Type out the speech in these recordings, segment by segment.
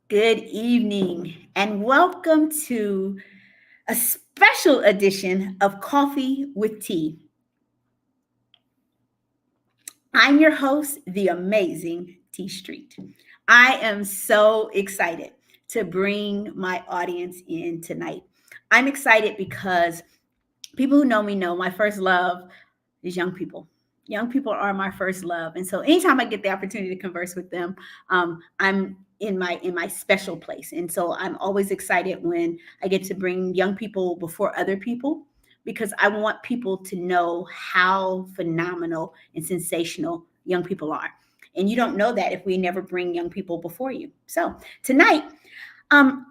Good evening, and welcome to a special edition of Coffee with Tea. I'm your host, the amazing Tei Street. I am so excited to bring my audience in tonight. I'm excited because people who know me know my first love is young people. Young people are my first love, and so anytime I get the opportunity to converse with them, I'm in my special place. And so I'm always excited when I get to bring young people before other people because I want people to know how phenomenal and sensational young people are. And you don't know that if we never bring young people before you. So tonight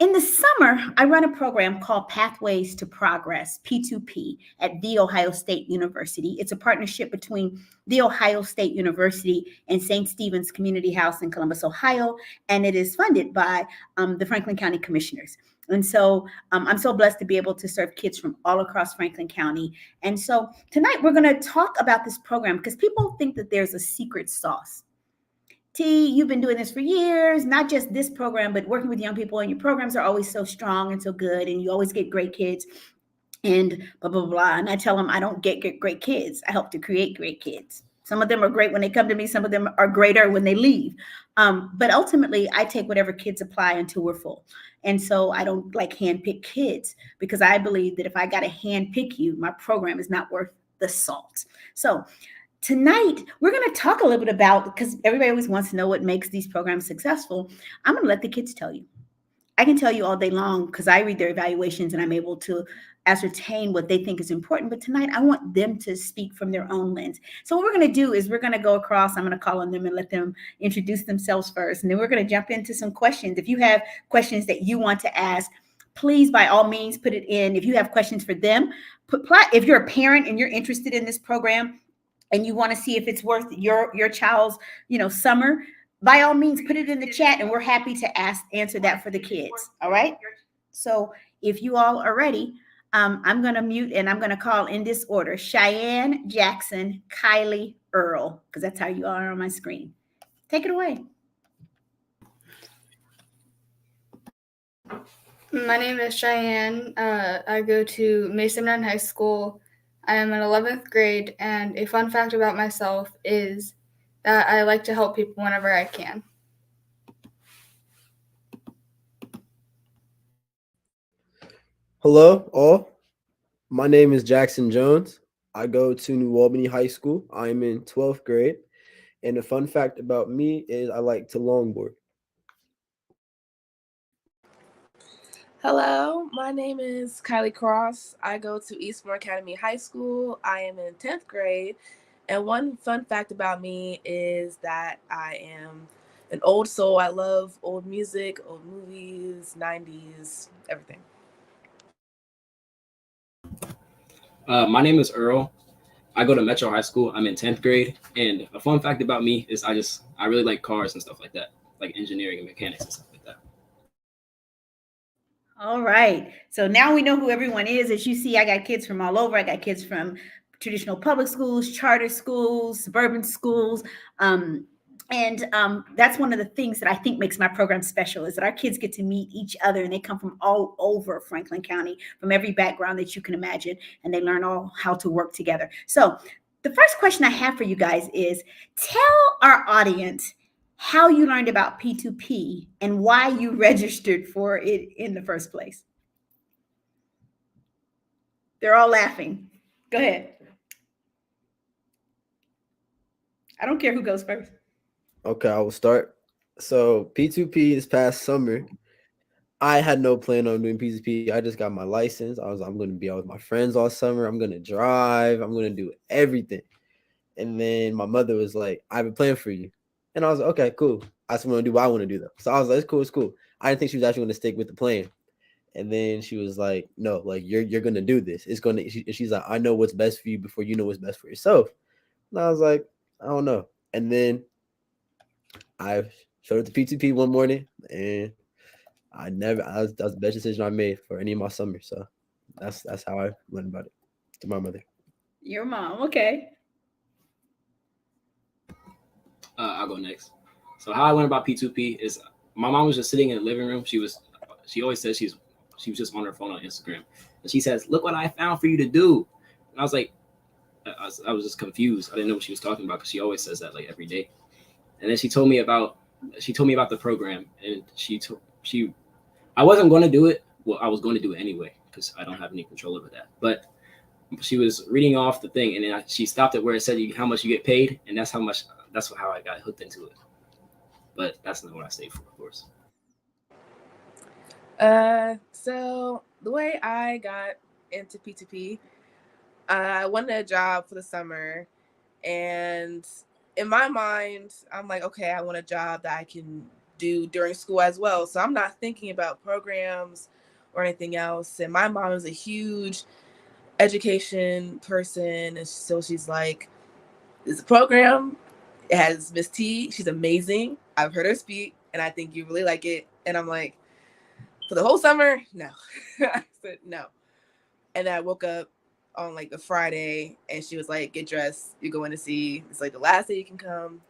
in the summer, I run a program called Pathways to Progress, P2P, at The Ohio State University. It's a partnership between The Ohio State University and St. Stephen's Community House in Columbus, Ohio, and it is funded by the Franklin County Commissioners. And so I'm so blessed to be able to serve kids from all across Franklin County. And so tonight we're going to talk about this program because people think that there's a secret sauce. T, you've been doing this for years, not just this program, but working with young people, and your programs are always so strong and so good, and you always get great kids and blah, blah, blah. And I tell them I don't get great kids. I help to create great kids. Some of them are great when they come to me. Some of them are greater when they leave. But ultimately, I take whatever kids apply until we're full. And so I don't like handpick kids because I believe that if I got to handpick you, my program is not worth the salt. So tonight we're going to talk a little bit about, because everybody always wants to know what makes these programs successful. I'm going to let the kids tell you. I can tell you all day long because I read their evaluations and I'm able to ascertain what they think is important. But tonight I want them to speak from their own lens. So what we're going to do is we're going to go across. I'm going to call on them and let them introduce themselves first, and then we're going to jump into some questions. If you have questions that you want to ask, please by all means put it in. If you have questions for them, if you're a parent and you're interested in this program and you want to see if it's worth your child's summer, by all means put it in the chat and we're happy to answer that for the kids. All right, so if you all are ready, I'm going to mute and I'm going to call in this order: Cheyenne, Jackson, Kylie, Earl, because that's how you are on my screen. Take it away. My name is Cheyenne. I go to Mason Run High School. I am in 11th grade, and a fun fact about myself is that I like to help people whenever I can. Hello, all. My name is Jackson Jones. I go to New Albany High School. I'm in 12th grade. And a fun fact about me is I like to longboard. Hello, my name is Kylie Cross. I go to Eastmore Academy High School. I am in 10th grade. And one fun fact about me is that I am an old soul. I love old music, old movies, 90s, everything. My name is Earl. I go to Metro High School. I'm in 10th grade. And a fun fact about me is I really like cars and stuff like that, like engineering and mechanics and stuff like that. All right. So now we know who everyone is. As you see, I got kids from all over. I got kids from traditional public schools, charter schools, suburban schools. And that's one of the things that I think makes my program special, is that our kids get to meet each other, and they come from all over Franklin County, from every background that you can imagine, and they learn all how to work together. So the first question I have for you guys is, tell our audience how you learned about P2P and why you registered for it in the first place. They're all laughing. Go ahead. I don't care who goes first. Okay, I will start. So P2P this past summer, I had no plan on doing P2P. I just got my license. I'm going to be out with my friends all summer. I'm going to drive. I'm going to do everything. And then my mother was like, I have a plan for you. And I was like, okay, cool. I just want to do what I want to do though. So I was like, it's cool. I didn't think she was actually going to stick with the plan. And then she was like, no, like you're going to do this. It's going to, she's like, I know what's best for you before you know what's best for yourself. And I was like, I don't know. And then I showed up to P2P one morning, and that was the best decision I made for any of my summer. So that's how I learned about it, to my mother. Your mom, okay. I'll go next. So how I learned about P2P is my mom was just sitting in the living room. She always says she was just on her phone on Instagram, and she says, "Look what I found for you to do." And I was like, I was just confused. I didn't know what she was talking about because she always says that like every day. And then she told me about the program, and I wasn't going to do it. Well, I was going to do it anyway because I don't have any control over that. But she was reading off the thing, and then she stopped it where it said how much you get paid, and that's how I got hooked into it. But that's not what I stayed for, of course. So the way I got into P2P, I wanted a job for the summer, and in my mind, I'm like, okay, I want a job that I can do during school as well. So I'm not thinking about programs or anything else. And my mom is a huge education person, and so she's like, "This program. It has Miss T. She's amazing. I've heard her speak, and I think you really like it." And I'm like, for the whole summer, no. I said no. And then I woke up on like a Friday, and she was like, "Get dressed. You're going to see. It's like the last day you can come."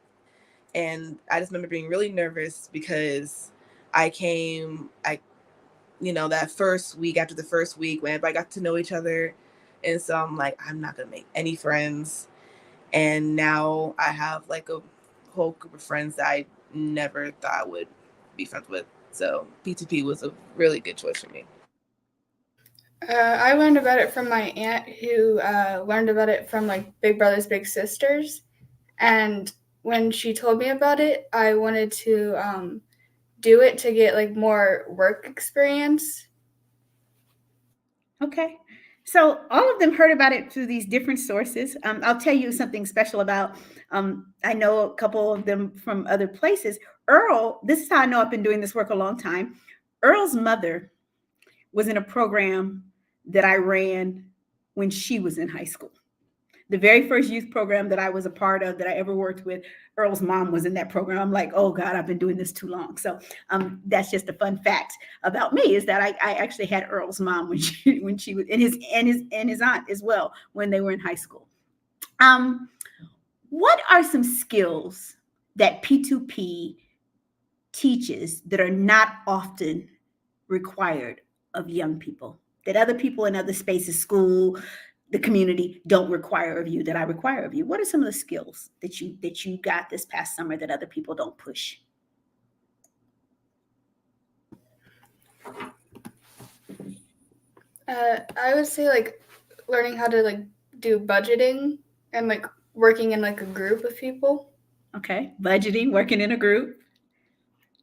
And I just remember being really nervous because that first week, after the first week when everybody got to know each other. And so I'm like, I'm not going to make any friends. And now I have like a whole group of friends that I never thought I would be friends with. So P2P was a really good choice for me. I learned about it from my aunt, who learned about it from like Big Brothers Big Sisters, and when she told me about it, I wanted to do it to get like more work experience. Okay. So all of them heard about it through these different sources. I'll tell you something special about, I know a couple of them from other places. Earl, this is how I know I've been doing this work a long time. Earl's mother was in a program that I ran when she was in high school. The very first youth program that I was a part of, that I ever worked with, Earl's mom was in that program. I'm like, oh God, I've been doing this too long. So that's just a fun fact about me, is that I actually had Earl's mom when she was, and his aunt as well, when they were in high school. What are some skills that P2P teaches that are not often required of young people, that other people in other spaces, school, the community, don't require of you, that I require of you? What are some of the skills that you got this past summer that other people don't push? I would say like learning how to like do budgeting and like working in like a group of people. Okay, budgeting, working in a group.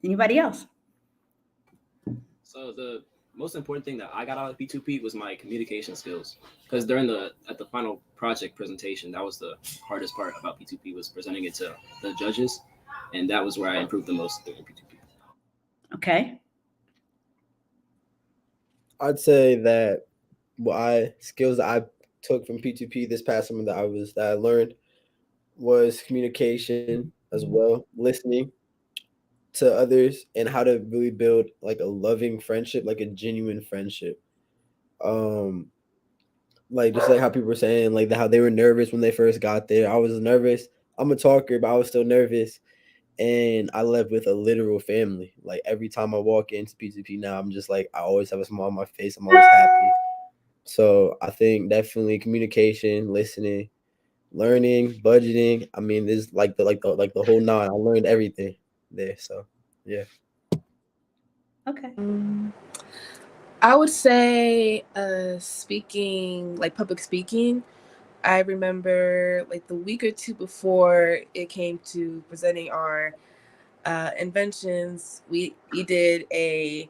Anybody else? So the most important thing that I got out of P2P was my communication skills, because at the final project presentation, that was the hardest part about P2P, was presenting it to the judges, and that was where I improved the most during P2P. Okay. I'd say that skills that I took from P2P this past summer that I learned was communication as well, listening to others, and how to really build like a loving friendship, like a genuine friendship. Like just like how people were saying, like how they were nervous when they first got there. I was nervous. I'm a talker, but I was still nervous. And I left with a literal family. Like every time I walk into P2P now, I'm just like, I always have a smile on my face. I'm always happy. So I think definitely communication, listening, learning, budgeting. I mean, this like the whole nine. I learned everything there. So yeah. Okay. I would say speaking, like public speaking. I remember like the week or two before it came to presenting our inventions, we did a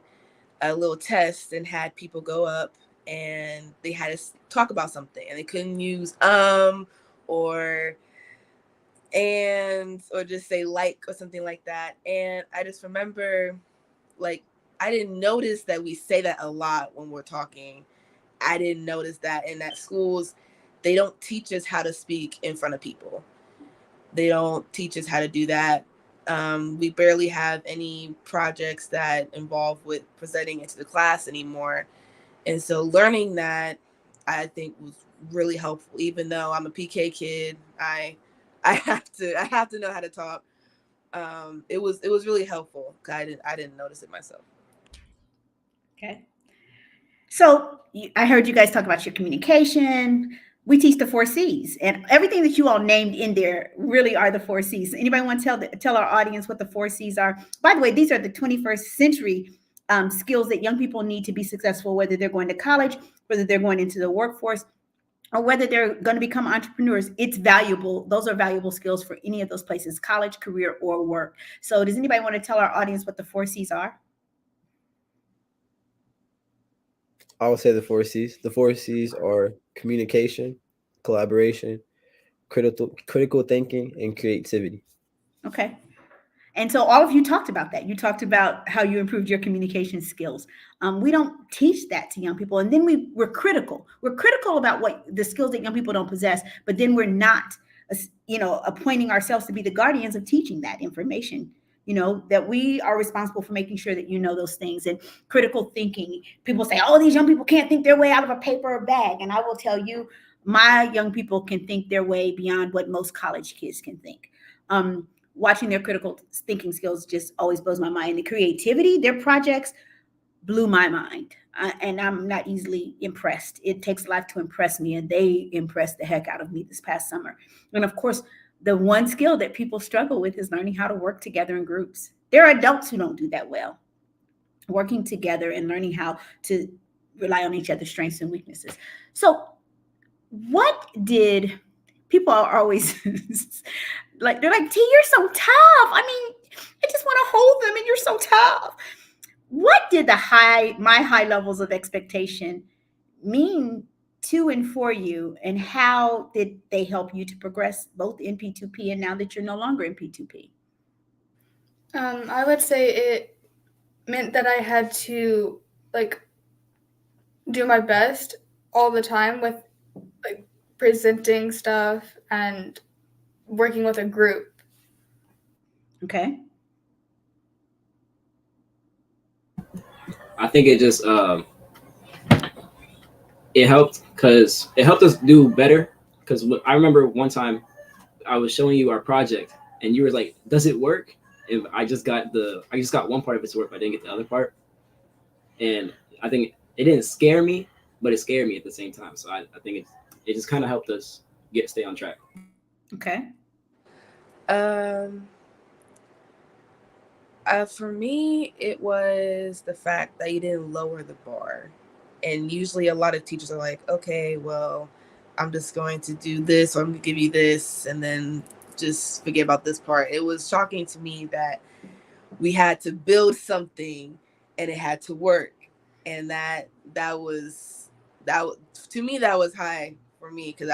little test and had people go up and they had to talk about something, and they couldn't use or or just say like or something like that. And I just remember, like, I didn't notice that we say that a lot when we're talking. I didn't notice that in that schools, they don't teach us how to speak in front of people. They don't teach us how to do that. We barely have any projects that involve with presenting into the class anymore. And so learning that, I think, was really helpful. Even though I'm a PK kid, I have to know how to talk. It was really helpful. I didn't notice it myself. Okay. So I heard you guys talk about your communication. We teach the 4 C's, and everything that you all named in there really are the 4 C's. Anybody want to tell our audience what the 4 C's are? By the way, these are the 21st century skills that young people need to be successful, whether they're going to college, whether they're going into the workforce, or whether they're going to become entrepreneurs. It's valuable. Those are valuable skills for any of those places, college, career, or work. So does anybody want to tell our audience what the 4 C's are? I would say the 4 C's. The 4 C's are communication, collaboration, critical thinking, and creativity. Okay. And so all of you talked about that. You talked about how you improved your communication skills. We don't teach that to young people. And then we're critical. We're critical about what the skills that young people don't possess, but then we're not, appointing ourselves to be the guardians of teaching that information, that we are responsible for making sure that you know those things. And critical thinking, people say, oh, these young people can't think their way out of a paper bag. And I will tell you, my young people can think their way beyond what most college kids can think. Watching their critical thinking skills just always blows my mind. The creativity, their projects blew my mind. And I'm not easily impressed. It takes a lot to impress me, and they impressed the heck out of me this past summer. And of course, the one skill that people struggle with is learning how to work together in groups. There are adults who don't do that well. Working together and learning how to rely on each other's strengths and weaknesses. So what did people are always like, they're like, T, you're so tough. I mean, I just want to hold them and you're so tough. What did my high levels of expectation mean to and for you, and how did they help you to progress both in P2P and now that you're no longer in P2P? I would say it meant that I had to do my best all the time with presenting stuff and working with a group. Okay. I think it just it helped because it helped us do better. Because I remember one time I was showing you our project, and you were like, "Does it work?" And I just got one part of it to work, but I didn't get the other part. And I think it didn't scare me, but it scared me at the same time. So I think it just kind of helped us stay on track. Okay. For me, it was the fact that you didn't lower the bar. And usually a lot of teachers are like, okay, well, I'm just going to do this, or I'm going to give you this, and then just forget about this part. It was shocking to me that we had to build something and it had to work. And that was to me, that was high for me, because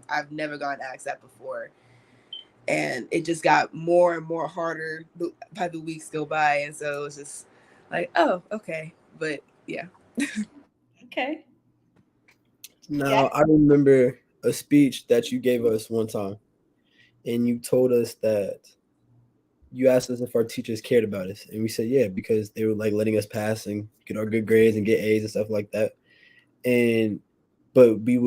I've never gotten asked that before. And it just got more and more harder by the weeks go by. And so it was just like, oh, okay. But yeah. Okay. Now, Yeah. I remember a speech that you gave us one time, and you told us that you asked us if our teachers cared about us. And we said, yeah, because they were like letting us pass and get our good grades and get A's and stuff like that. But they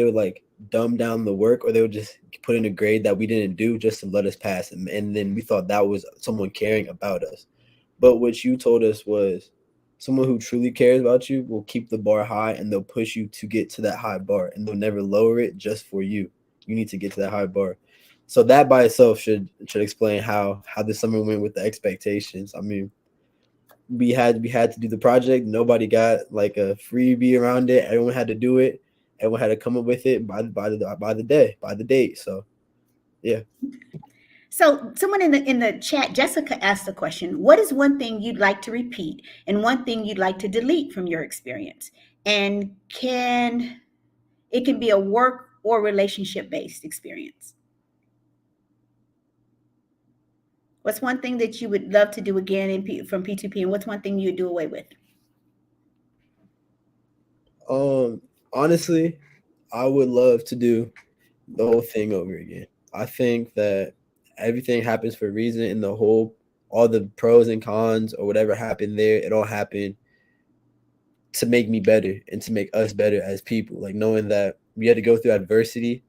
would like dumb down the work, or they would just put in a grade that we didn't do just to let us pass. And then we thought that was someone caring about us. But what you told us was someone who truly cares about you will keep the bar high, and they'll push you to get to that high bar, and they'll never lower it just for you. You need to get to that high bar. So that by itself should explain how this summer went with the expectations. I mean, we had to do the project. Nobody got like a freebie around it. Everyone had to do it. Everyone had to come up with it by the date. So, yeah. So someone in the chat, Jessica, asked the question, what is one thing you'd like to repeat and one thing you'd like to delete from your experience? And it can be a work or relationship-based experience. What's one thing that you would love to do again from P2P, and what's one thing you would do away with? Honestly, I would love to do the whole thing over again. I think that everything happens for a reason, and all the pros and cons or whatever happened there, it all happened to make me better and to make us better as people. Like knowing that we had to go through adversity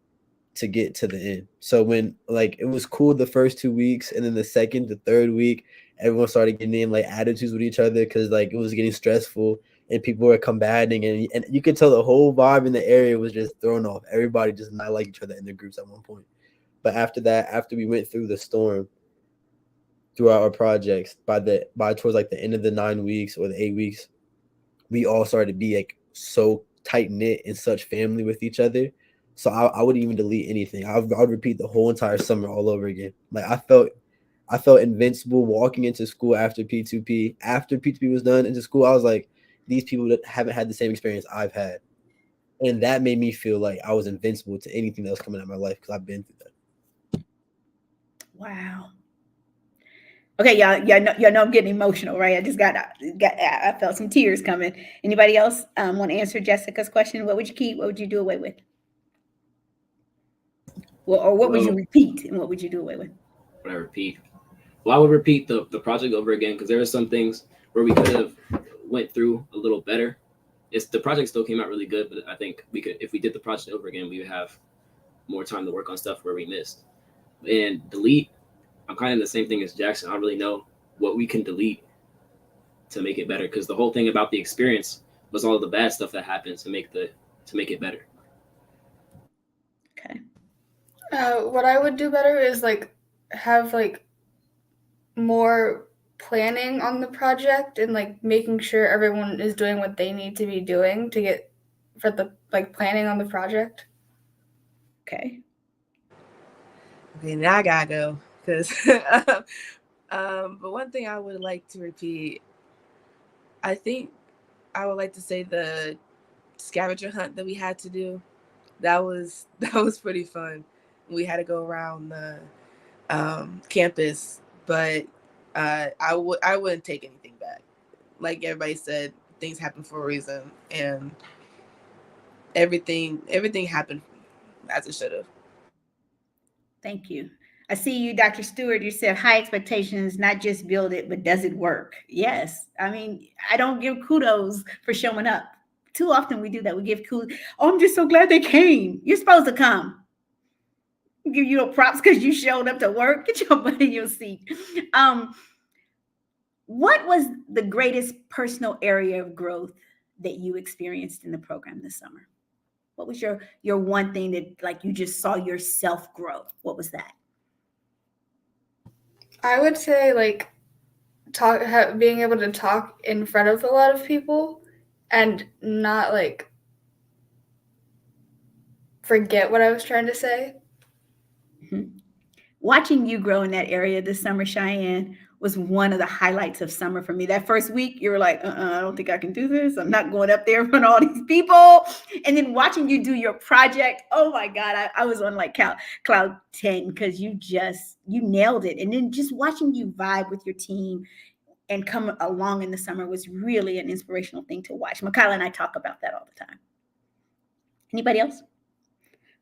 to get to the end. So when like it was cool the first 2 weeks, and then the second, the third week, everyone started getting in like attitudes with each other because like it was getting stressful and people were combating, and you could tell the whole vibe in the area was just thrown off. Everybody just not like each other in the groups at one point. But after that, after we went through the storm throughout our projects, by towards like the end of the 9 weeks or the 8 weeks, we all started to be like so tight knit and such family with each other. So I wouldn't even delete anything. I would repeat the whole entire summer all over again. Like I felt invincible walking into school after P2P. After P2P was done into school, I was like, these people that haven't had the same experience I've had. And that made me feel like I was invincible to anything that was coming out of my life because I've been through that. Wow. Okay, y'all know I'm getting emotional, right? I just I felt some tears coming. Anybody else want to answer Jessica's question? What would you keep? What would you do away with? Well, or what would you repeat, and what would you do away with? What I repeat? Well, I would repeat the project over again because there were some things where we could have went through a little better. The project still came out really good, but I think we could, if we did the project over again, we would have more time to work on stuff where we missed. And delete, I'm kind of the same thing as Jackson. I don't really know what we can delete to make it better because the whole thing about the experience was all the bad stuff that happened to make it better. Okay. What I would do better is like have like more planning on the project and like making sure everyone is doing what they need to be doing to get for the like planning on the project. Okay. Okay, now I gotta go because. But one thing I would like to repeat, I think I would like to say the scavenger hunt that we had to do. That was pretty fun. We had to go around the campus, but I wouldn't take anything back. Like everybody said, things happen for a reason, and everything happened as it should have. Thank you. I see you, Dr. Stewart. You said high expectations, not just build it, but does it work? Yes. I mean, I don't give kudos for showing up. Too often we do that. We give kudos. Oh, I'm just so glad they came. You're supposed to come. Give you props because you showed up to work. Get your butt in your seat. What was the greatest personal area of growth that you experienced in the program this summer? What was your one thing that like you just saw yourself grow? What was that? I would say like being able to talk in front of a lot of people and not like forget what I was trying to say. Mm-hmm. Watching you grow in that area this summer, Cheyenne, was one of the highlights of summer for me. That first week, you were like, I don't think I can do this. I'm not going up there in front of all these people. And then watching you do your project, oh my God, I was on like cloud 10 because you nailed it. And then just watching you vibe with your team and come along in the summer was really an inspirational thing to watch. Mikayla and I talk about that all the time. Anybody else?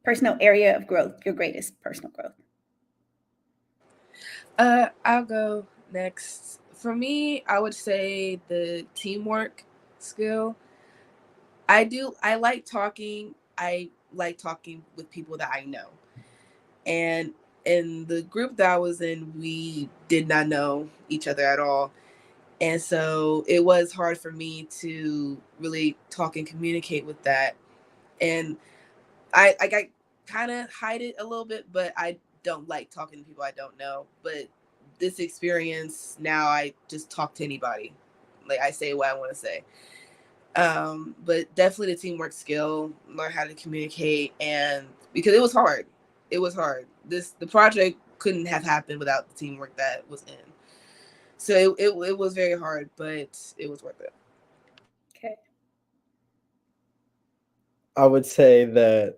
Personal area of growth, your greatest personal growth. I'll go next. For me, I would say the teamwork skill. I like talking. I like talking with people that I know. And in the group that I was in, we did not know each other at all. And so it was hard for me to really talk and communicate with that. And I kind of hide it a little bit, but I don't like talking to people I don't know. But this experience, now I just talk to anybody. Like I say what I want to say. But definitely the teamwork skill, learn how to communicate, and because it was hard. It was hard. The project couldn't have happened without the teamwork that was in. So it was very hard, but it was worth it. Okay. I would say that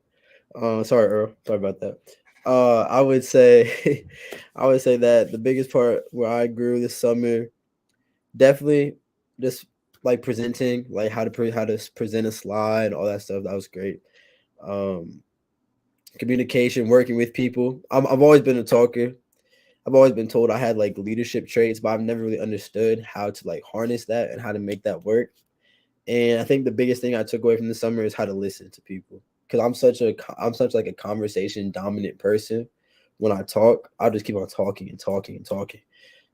sorry, Earl. Sorry about that. I would say that the biggest part where I grew this summer, definitely just like presenting, like how to present a slide, all that stuff. That was great. Communication, working with people. I've always been a talker. I've always been told I had like leadership traits, but I've never really understood how to like harness that and how to make that work. And I think the biggest thing I took away from the summer is how to listen to people. because I'm such like a conversation dominant person. When I talk, I'll just keep on talking and talking and talking.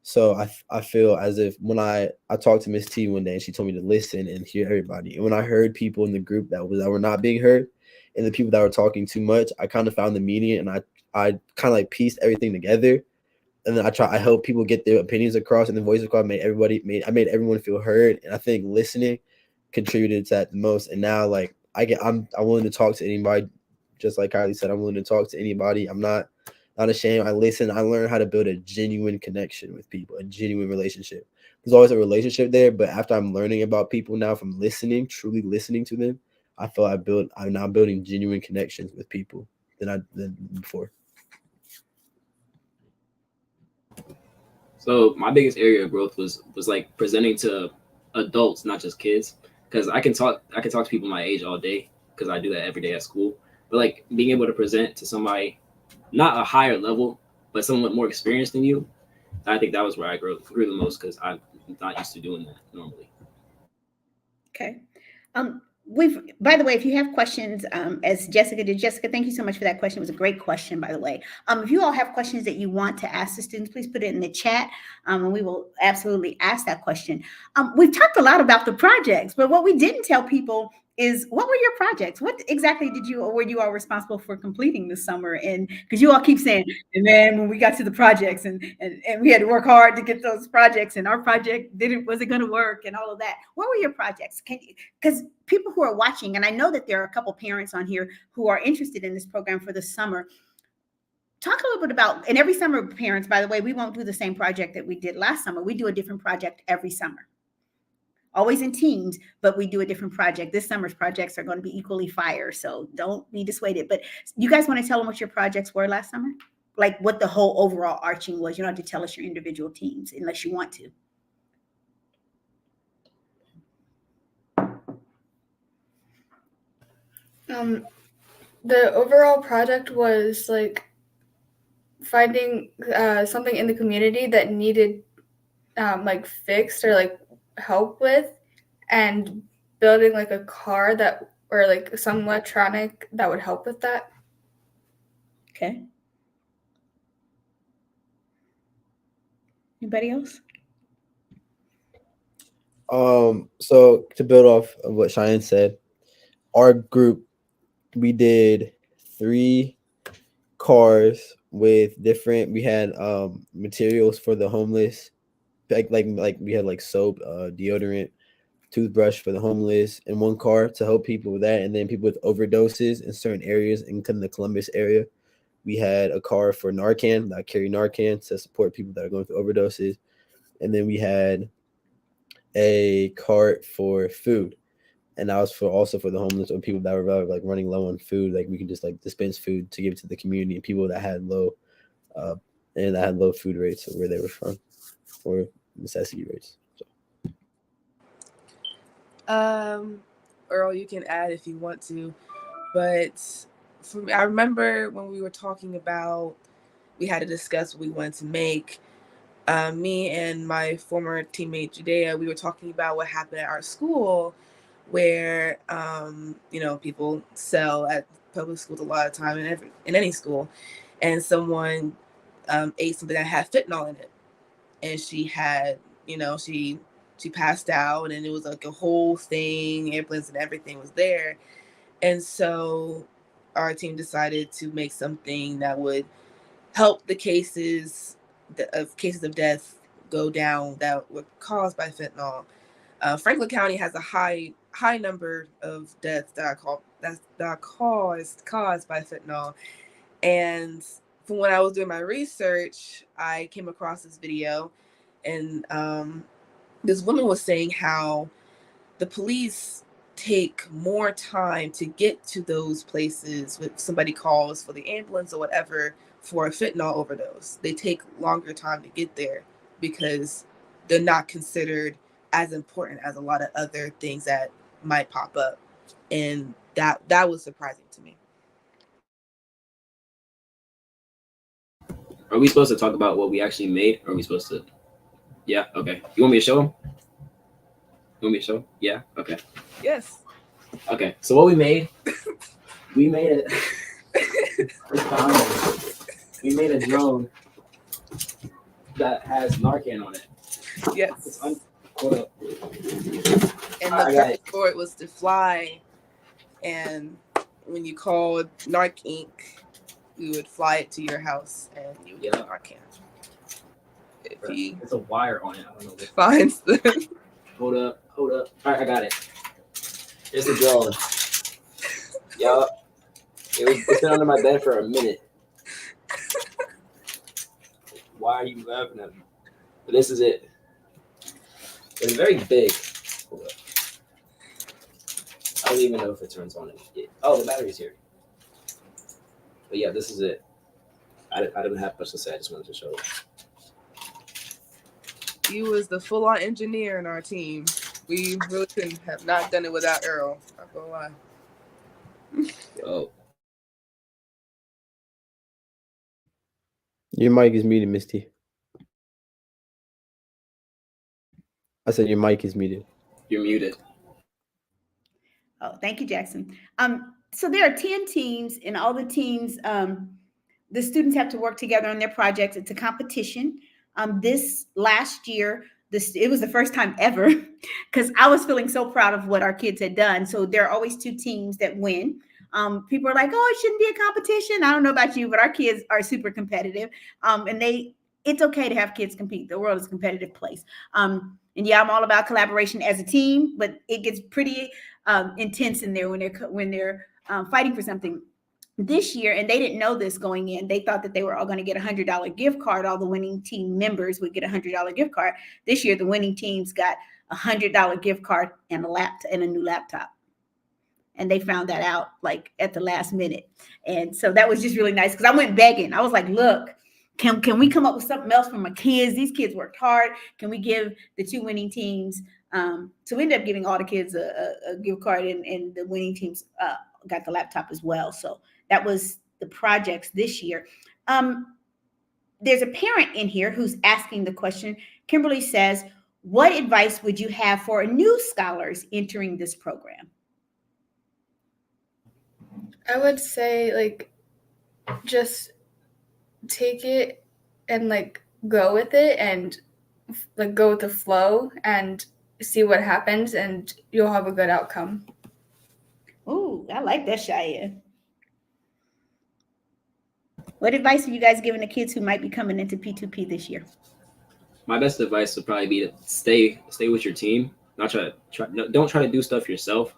So I feel as if when I talked to Miss T one day and she told me to listen and hear everybody. And when I heard people in the group that were not being heard and the people that were talking too much, I kind of found the median and I kind of like pieced everything together. And then I help people get their opinions across and the voice across. I made everyone feel heard. And I think listening contributed to that the most. And now like I'm willing to talk to anybody. Just like Kylie said, I'm willing to talk to anybody. I'm not ashamed. I listen. I learn how to build a genuine connection with people, a genuine relationship. There's always a relationship there, but after I'm learning about people now from listening, truly listening to them, I feel I'm now building genuine connections with people than before. So my biggest area of growth was like presenting to adults, not just kids, because I can talk to people my age all day because I do that every day at school. But like being able to present to somebody, not a higher level, but someone more experienced than you, I think that was where I grew the most because I'm not used to doing that normally. Okay. By the way, if you have questions, as Jessica did, Jessica, thank you so much for that question. It was a great question, by the way. If you all have questions that you want to ask the students, please put it in the chat, and we will absolutely ask that question. We've talked a lot about the projects, but what we didn't tell people is what were your projects? What exactly were you all responsible for completing this summer? And because you all keep saying, and then when we got to the projects and we had to work hard to get those projects and our project wasn't going to work and all of that. What were your projects? Because people who are watching, and I know that there are a couple parents on here who are interested in this program for the summer. Talk a little bit about, and every summer, parents, by the way, we won't do the same project that we did last summer. We do a different project every summer. Always in teams, but we do a different project. This summer's projects are going to be equally fire, so don't be dissuaded. But you guys want to tell them what your projects were last summer? Like what the whole overall arching was. You don't have to tell us your individual teams unless you want to. The overall project was like finding something in the community that needed like fixed or like help with, and building like a car or like some electronic that would help with that. Okay. Anybody else? So to build off of what Cheyenne said, our group, we did 3 cars with different. We had materials for the homeless, like we had like soap, deodorant, toothbrush for the homeless in one car to help people with that, and then people with overdoses in certain areas in the Columbus area. We had a car for Narcan that carried Narcan to support people that are going through overdoses, and then we had a cart for food, and that was also for the homeless or people that were like running low on food. Like we could just like dispense food to give to the community and people that had low food rates or where they were from or necessity rates. So. Earl, you can add if you want to, but for me, I remember when we were talking about, we had to discuss what we wanted to make. Me and my former teammate Judea, we were talking about what happened at our school, where people sell at public schools a lot of time in any school, and someone ate something that had fentanyl in it, and she had she passed out, and it was like a whole thing, ambulance and everything was there. And so our team decided to make something that would help the cases of death go down that were caused by fentanyl. Franklin County has a high number of deaths that are caused by fentanyl. And from when I was doing my research, I came across this video, and this woman was saying how the police take more time to get to those places when somebody calls for the ambulance or whatever for a fentanyl overdose. They take longer time to get there because they're not considered as important as a lot of other things that might pop up. And that was surprising to me. Are we supposed to talk about what we actually made? Or are we supposed to? Yeah, okay. You want me to show them? You want me to show them? Yeah, okay. Yes. Okay, so what we made We made it. We made a drone that has Narcan on it. Yes. Hold up. And I the got purpose for it was to fly, and when you called Narc Inc., we would fly it to your house, and you would get Narcan. If he It's a wire on it. I don't know. finds the Hold up. All right, I got it. It's a drone. Yup. It's been under my bed for a minute. Why are you laughing at me? But this is it. It's very big. Hold up. I don't even know if it turns on. Oh, the battery's here. But yeah, this is it. I didn't have much to say. I just wanted to show it. he was the full-on engineer in our team. We really couldn't have not done it without Earl. Not gonna lie. Oh, Your mic is muted, Miss T. I said your mic is muted. you're muted. Oh, thank you, Jackson. So there are 10 teams, and all the teams, the students have to work together on their projects. It's a competition. This last year, it was the first time ever because I was feeling so proud of what our kids had done. So there are always 2 teams that win. People are like, oh, it shouldn't be a competition. I don't know about you, but our kids are super competitive. And it's okay to have kids compete. The world is a competitive place. And yeah, I'm all about collaboration as a team, but it gets pretty intense in there when they're fighting for something. This year, and they didn't know this going in, they thought that they were all going to get a $100 gift card. All the winning team members would get a $100 gift card. This year, the winning teams got a $100 gift card and a new laptop. And they found that out like at the last minute. And so that was just really nice because I went begging. I was like, look, can we come up with something else for my kids? These kids worked hard. Can we give the 2 winning teams? So we ended up giving all the kids a gift card, and the winning teams got the laptop as well. So that was the projects this year. There's a parent in here who's asking the question. Kimberly says, what advice would you have for new scholars entering this program? I would say like just take it and like go with it and like go with the flow and see what happens, and you'll have a good outcome. Ooh, I like that, Cheyenne. What advice are you guys giving the kids who might be coming into P2P this year? My best advice would probably be to stay with your team. Don't try to do stuff yourself,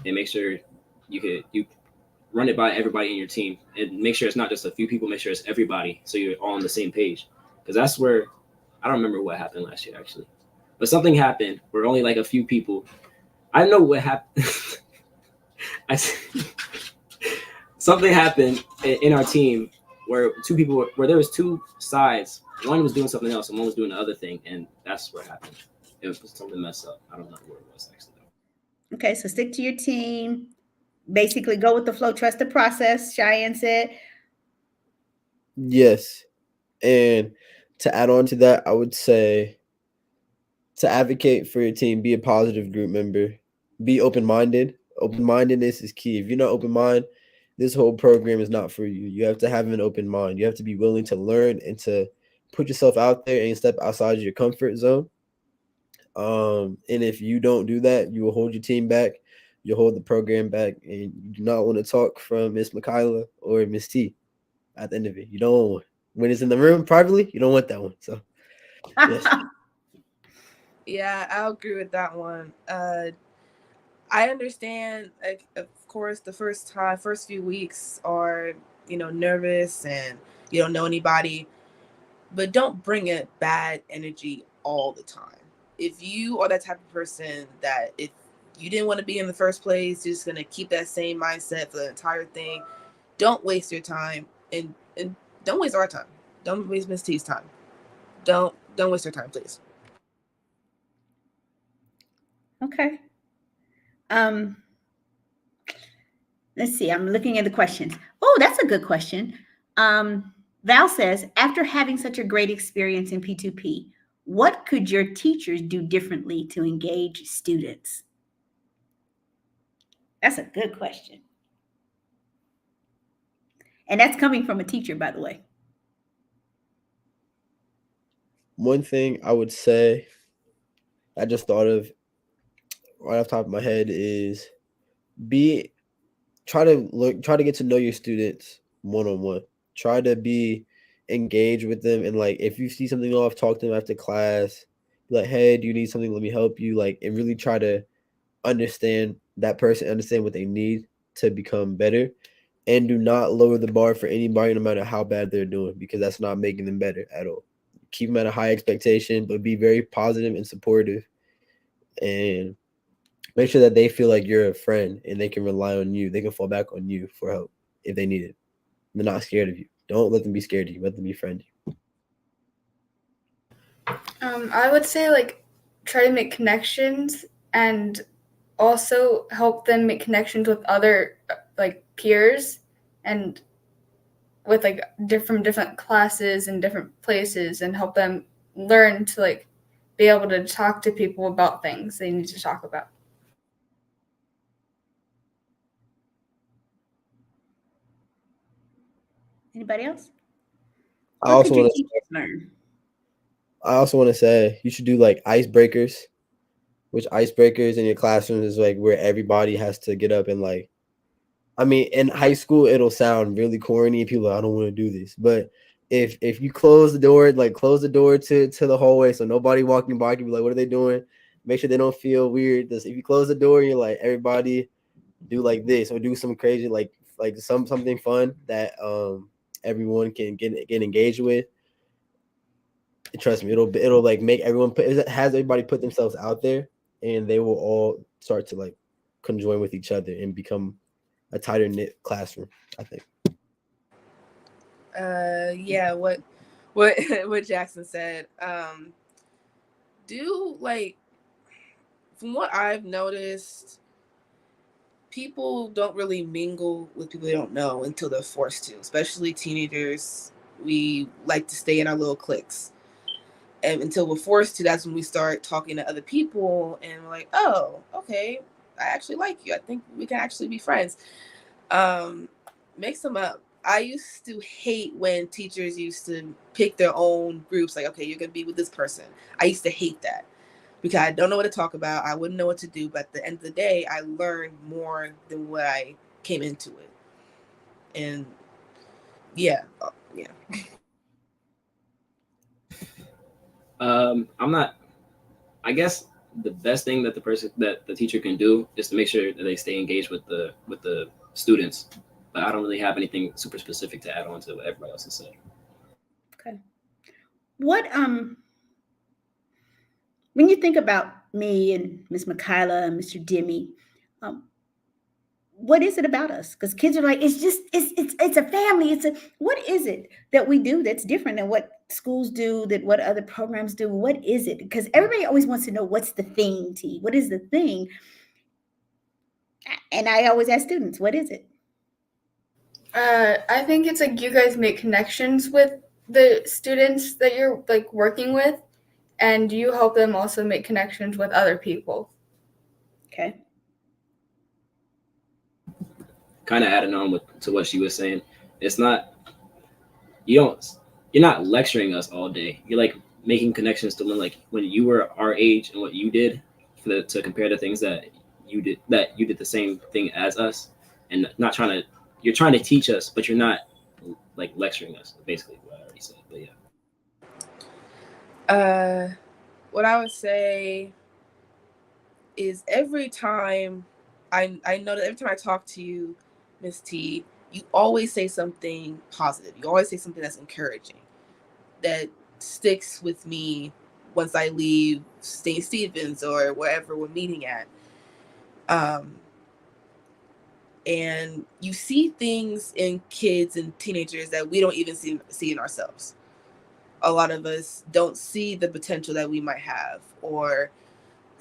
and make sure you run it by everybody in your team, and make sure it's not just a few people. Make sure it's everybody, so you're all on the same page. Because that's where I don't remember what happened last year actually, but something happened where only like a few people. I don't know what happened. Something happened in our team where there was 2 sides. One was doing something else and one was doing the other thing, and that's what happened. It was something messed up. I don't know what it was actually. Okay, so stick to your team. Basically, go with the flow, trust the process, Cheyenne said. Yes. And to add on to that, I would say to advocate for your team, be a positive group member, be open-minded. Open-mindedness is key. If you're not open-minded, this whole program is not for you. You have to have an open mind. You have to be willing to learn and to put yourself out there and step outside your comfort zone. And if you don't do that, you will hold your team back. You'll hold the program back, and you do not want to talk from Miss Michaela or Miss T at the end of it. You don't want, when it's in the room privately, you don't want that one. So yes. Yeah, I'll agree with that one. I understand, like, of course, the first few weeks are, nervous and you don't know anybody, but don't bring a bad energy all the time. If you are that type of person that if you didn't want to be in the first place, you're just going to keep that same mindset for the entire thing, don't waste your time and don't waste our time. Don't waste Miss T's time. Don't waste your time, please. Okay. Let's see. I'm looking at the questions. Oh, that's a good question. Val says, after having such a great experience in P2P, what could your teachers do differently to engage students? That's a good question. And that's coming from a teacher, by the way. One thing I would say I just thought of right off the top of my head is be try to get to know your students one on one. Try to be engaged with them, and like if you see something off, talk to them after class. Be like, hey, do you need something? Let me help you. Like, and really try to understand that person, understand what they need to become better, and do not lower the bar for anybody, no matter how bad they're doing, because that's not making them better at all. Keep them at a high expectation, but be very positive and supportive, and make sure that they feel like you're a friend and they can rely on you. They can fall back on you for help if they need it. They're not scared of you. Don't let them be scared of you. Let them befriend you. I would say like try to make connections and also help them make connections with other like peers and with like different classes and different places, and help them learn to like be able to talk to people about things they need to talk about. Anybody else? I What could also your want to teachers learn? say you should do like icebreakers, which icebreakers in your classroom is like where everybody has to get up and like, I mean, in high school it'll sound really corny. People are like, I don't want to do this, but if you close the door, like close the door to the hallway, so nobody walking by can be like, what are they doing? Make sure they don't feel weird. If you close the door, you're like, everybody do like this, or do some crazy like something fun that everyone can get engaged with. Trust me, it'll like make everyone it has everybody put themselves out there, and they will all start to like conjoin with each other and become a tighter knit classroom, I think. Yeah, what Jackson said. Do like, from what I've noticed, people don't really mingle with people they don't know until they're forced to, especially teenagers. We like to stay in our little cliques. And until we're forced to, that's when we start talking to other people and we're like, oh, okay, I actually like you. I think we can actually be friends. Mix them up. I used to hate when teachers used to pick their own groups, like, okay, you're going to be with this person. I used to hate that because I don't know what to talk about. I wouldn't know what to do. But at the end of the day, I learned more than what I came into it. And yeah. I'm not. I guess the best thing that the teacher can do is to make sure that they stay engaged with the students. But I don't really have anything super specific to add on to what everybody else has said. Okay. What when you think about me and Miss Michaela and Mr. Demi, what is it about us? Because kids are like, it's a family. What is it that we do that's different than what schools do, that what other programs do? What is it? Because everybody always wants to know what's the thing, T. What is the thing? And I always ask students, what is it? I think it's like you guys make connections with the students that you're like working with, and you help them also make connections with other people. Okay. Kind of adding on to what she was saying, it's not you're not lecturing us all day. You're like making connections to when you were our age and what you did to compare to things that you did the same thing as us, and not trying to you're trying to teach us, but you're not like lecturing us. Basically, what I already said. But yeah. What I would say is every time I know that every time I talk to you, Miss T, you always say something positive. You always say something that's encouraging, that sticks with me once I leave St. Stephen's or wherever we're meeting at. And you see things in kids and teenagers that we don't even see in ourselves. A lot of us don't see the potential that we might have, or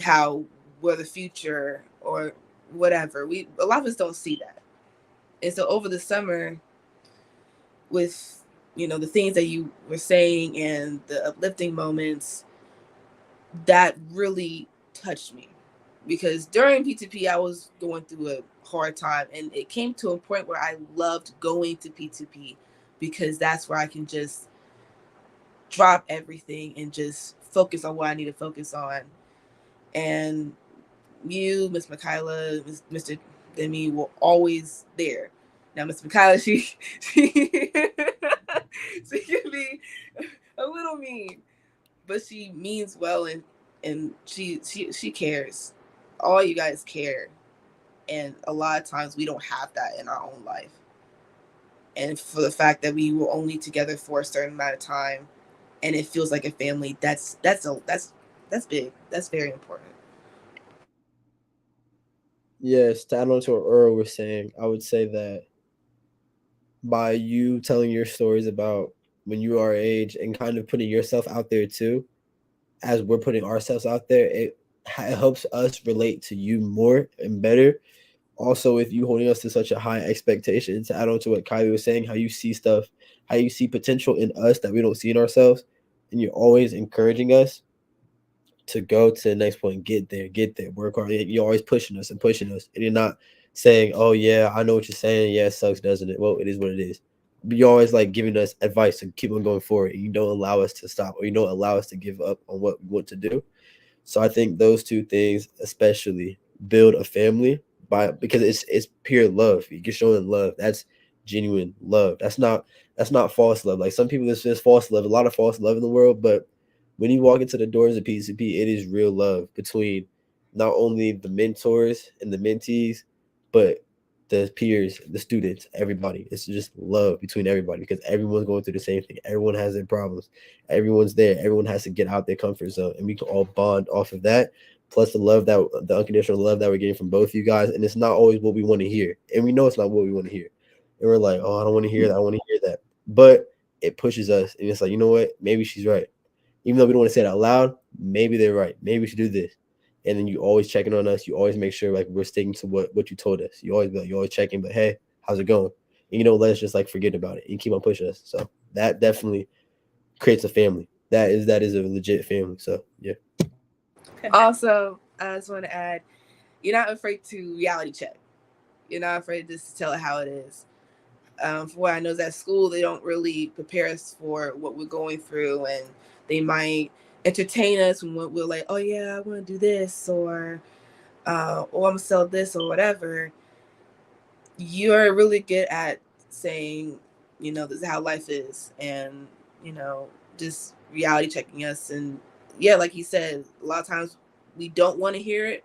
how we're the future, or whatever. A lot of us don't see that. And so over the summer, with the things that you were saying and the uplifting moments, that really touched me. because during P2P I was going through a hard time, and it came to a point where I loved going to P2P because that's where I can just drop everything and just focus on what I need to focus on. And you, Miss Michaela, Mr. Demi were always there. Now, Miss Michaela, she can be a little mean, but she means well, and she cares. All you guys care, and a lot of times we don't have that in our own life. And for the fact that we were only together for a certain amount of time, and it feels like a family, that's big. That's very important. Yes, to add on to what Earl was saying, I would say that by you telling your stories about when you are our age and kind of putting yourself out there too, as we're putting ourselves out there, it helps us relate to you more and better. Also, with you holding us to such a high expectation, to add on to what Kylie was saying, how you see stuff, how you see potential in us that we don't see in ourselves, and you're always encouraging us to go to the next point, get there, work hard. You're always pushing us, and you're not saying, "Oh yeah, I know what you're saying. Yeah, it sucks, doesn't it?" Well, it is what it is. But you're always like giving us advice to keep on going forward. You don't allow us to stop, or you don't allow us to give up on what we want to do. So I think those two things especially build a family by because it's pure love. You're showing love. That's genuine love. That's not false love. Like some people, it's just false love. A lot of false love in the world, but when you walk into the doors of PCP, it is real love between not only the mentors and the mentees, but the peers, the students, everybody. It's just love between everybody because everyone's going through the same thing. Everyone has their problems. Everyone's there. Everyone has to get out their comfort zone, and we can all bond off of that. Plus the unconditional love that we're getting from both you guys, and it's not always what we want to hear, and we know it's not what we want to hear, and we're like, oh, I don't want to hear that. I want to hear that, but it pushes us, and it's like, you know what? Maybe she's right, even though we don't want to say it out loud. Maybe they're right. Maybe we should do this. And then you always checking on us. You always make sure like we're sticking to what you told us. You always be like, you always checking, but hey, how's it going? And you don't let us just like forget about it. You keep on pushing us. So that definitely creates a family. That is a legit family. So yeah. Also, I just want to add, you're not afraid to reality check. You're not afraid just to tell it how it is. For what I know is at school, they don't really prepare us for what we're going through, and they might entertain us when we're like, oh yeah, I want to do this, or I'm gonna sell this or whatever. You're really good at saying, this is how life is, and just reality checking us. And yeah, like you said, a lot of times we don't want to hear it,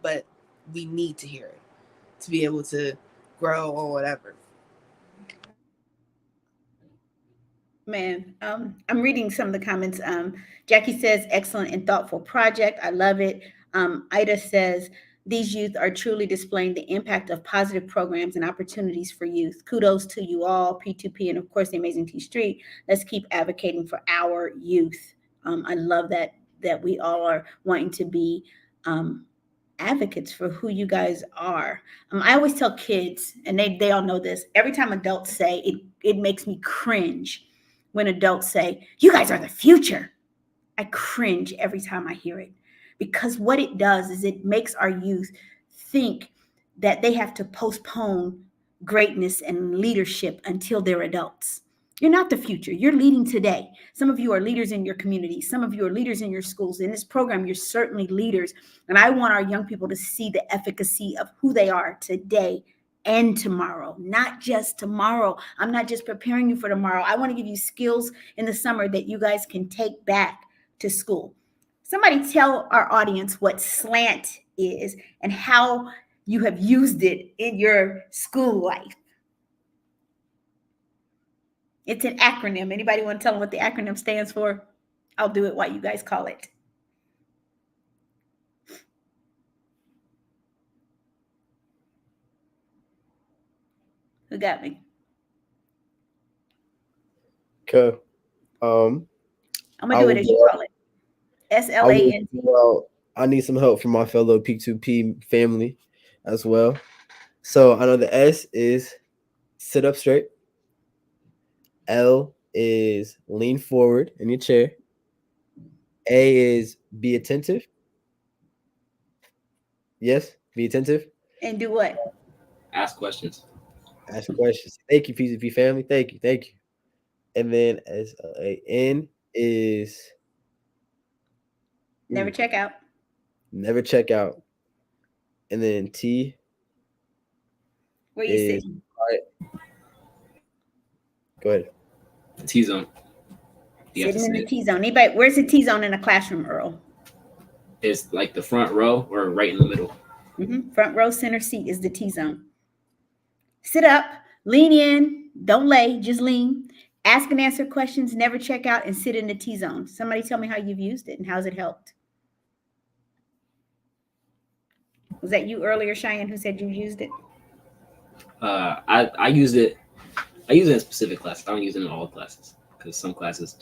but we need to hear it to be able to grow or whatever. Man, I'm reading some of the comments. Jackie says, excellent and thoughtful project. I love it. Ida says, these youth are truly displaying the impact of positive programs and opportunities for youth. Kudos to you all, P2P, and of course, the amazing T Street. Let's keep advocating for our youth. I love that we all are wanting to be advocates for who you guys are. I always tell kids, and they all know this. Every time adults say it, it makes me cringe when adults say, you guys are the future. I cringe every time I hear it because what it does is it makes our youth think that they have to postpone greatness and leadership until they're adults. You're not the future. You're leading today. Some of you are leaders in your community. Some of you are leaders in your schools. In this program, you're certainly leaders. And I want our young people to see the efficacy of who they are today and tomorrow, not just tomorrow. I'm not just preparing you for tomorrow. I want to give you skills in the summer that you guys can take back to school. Somebody tell our audience what SLANT is and how you have used it in your school life. It's an acronym. Anybody want to tell them what the acronym stands for? I'll do it while you guys call it. Who got me? Okay. I'm gonna I do will it as you go. call it. I will SLANT. go out. I need some help from my fellow P2P family as well. So I know the S is sit up straight. L is lean forward in your chair. A is be attentive. Yes, be attentive. And do what? Ask questions. Ask questions. Thank you, P2P family. Thank you. Thank you. And then as a N is Never check out. never check out. And then T Where you is sitting? go ahead. The T zone. You have to Sitting in say the it. T zone. Anybody? Where's the T zone in a classroom, Earl? It's like the front row or right in the middle. Front row, center seat is the T zone. Sit up, lean in, don't lay, just lean. Ask and answer questions, never check out, and sit in the T zone. Somebody tell me how you've used it and how's it helped. Was that you earlier, Cheyenne, who said you used it? I use it. I use it in specific classes. I don't use it in all classes because some classes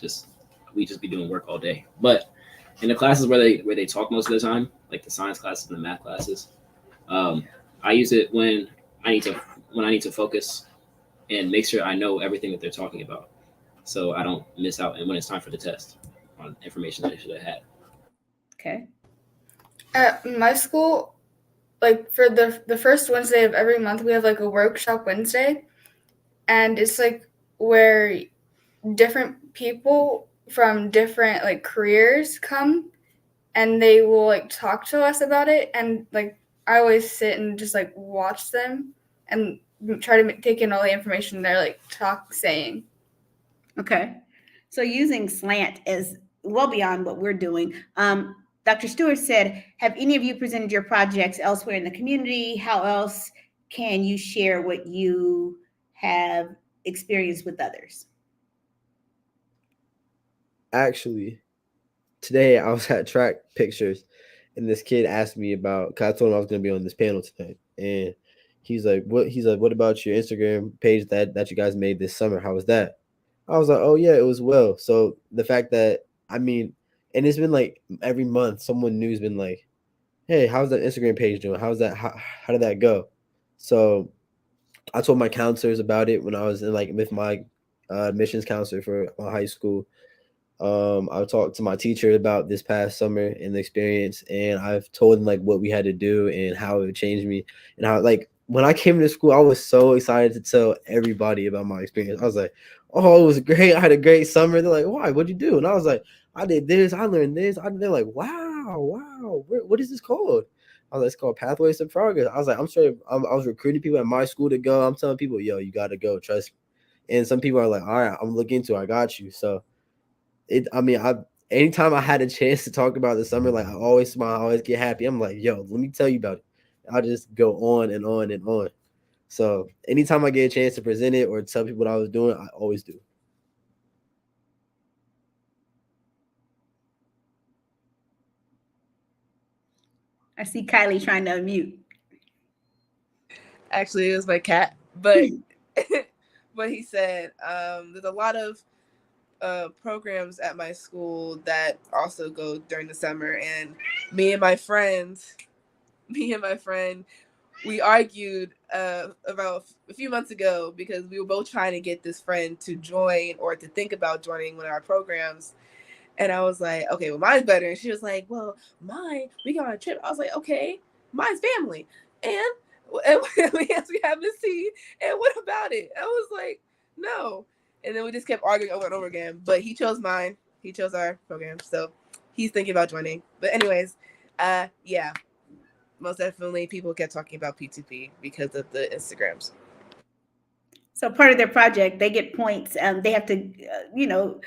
we just be doing work all day. But in the classes where they talk most of the time, like the science classes and the math classes, I use it when I need to focus and make sure I know everything that they're talking about, so I don't miss out. And when it's time for the test, on information that I should have had. Okay. At my school, like for the first Wednesday of every month, we have like a workshop Wednesday, and it's like where different people from different like careers come, and they will like talk to us about it. And like I always sit and just like watch them and try to take in all the information they're like saying. Okay. So using slant is well beyond what we're doing. Dr. Stewart said, have any of you presented your projects elsewhere in the community? How else can you share what you have experienced with others? Actually, today I was at track pictures and this kid asked me about, cause I told him I was gonna be on this panel tonight. And he's like, what about your Instagram page that you guys made this summer? How was that? I was like, oh yeah, it was well. So the fact that and it's been like every month someone new's been like, hey, how's that Instagram page doing? How's that how did that go? So I told my counselors about it when I was in like with my admissions counselor for my high school. I talked to my teacher about this past summer and the experience, and I've told them like what we had to do and how it changed me, and how like when I came to school, I was so excited to tell everybody about my experience. I was like, "Oh, it was great! I had a great summer." They're like, "Why? What'd you do?" And I was like, "I did this. I learned this." They're like, "Wow, wow! What is this called?" I was like, "It's called Pathways to Progress." I was like, I was recruiting people at my school to go. I'm telling people, "Yo, you got to go. Trust me." And some people are like, "All right, I'm looking into it. I got you." So. Anytime I had a chance to talk about the summer, like I always smile, I always get happy. I'm like, yo, let me tell you about it. I'll just go on and on and on. So anytime I get a chance to present it or tell people what I was doing, I always do. I see Kylie trying to unmute. Actually, it was my cat, but but he said there's a lot of programs at my school that also go during the summer, and me and my friend, we argued about a few months ago because we were both trying to get this friend to join or to think about joining one of our programs. And I was like, okay, well, mine's better. And she was like, well, mine, we go on a trip. I was like, okay, mine's family. And we have this tea. And what about it? I was like, no. And then we just kept arguing over and over again. But he chose mine. He chose our program. So he's thinking about joining. But anyways, yeah, most definitely people kept talking about P2P because of the Instagrams. So part of their project, they get points. They have to,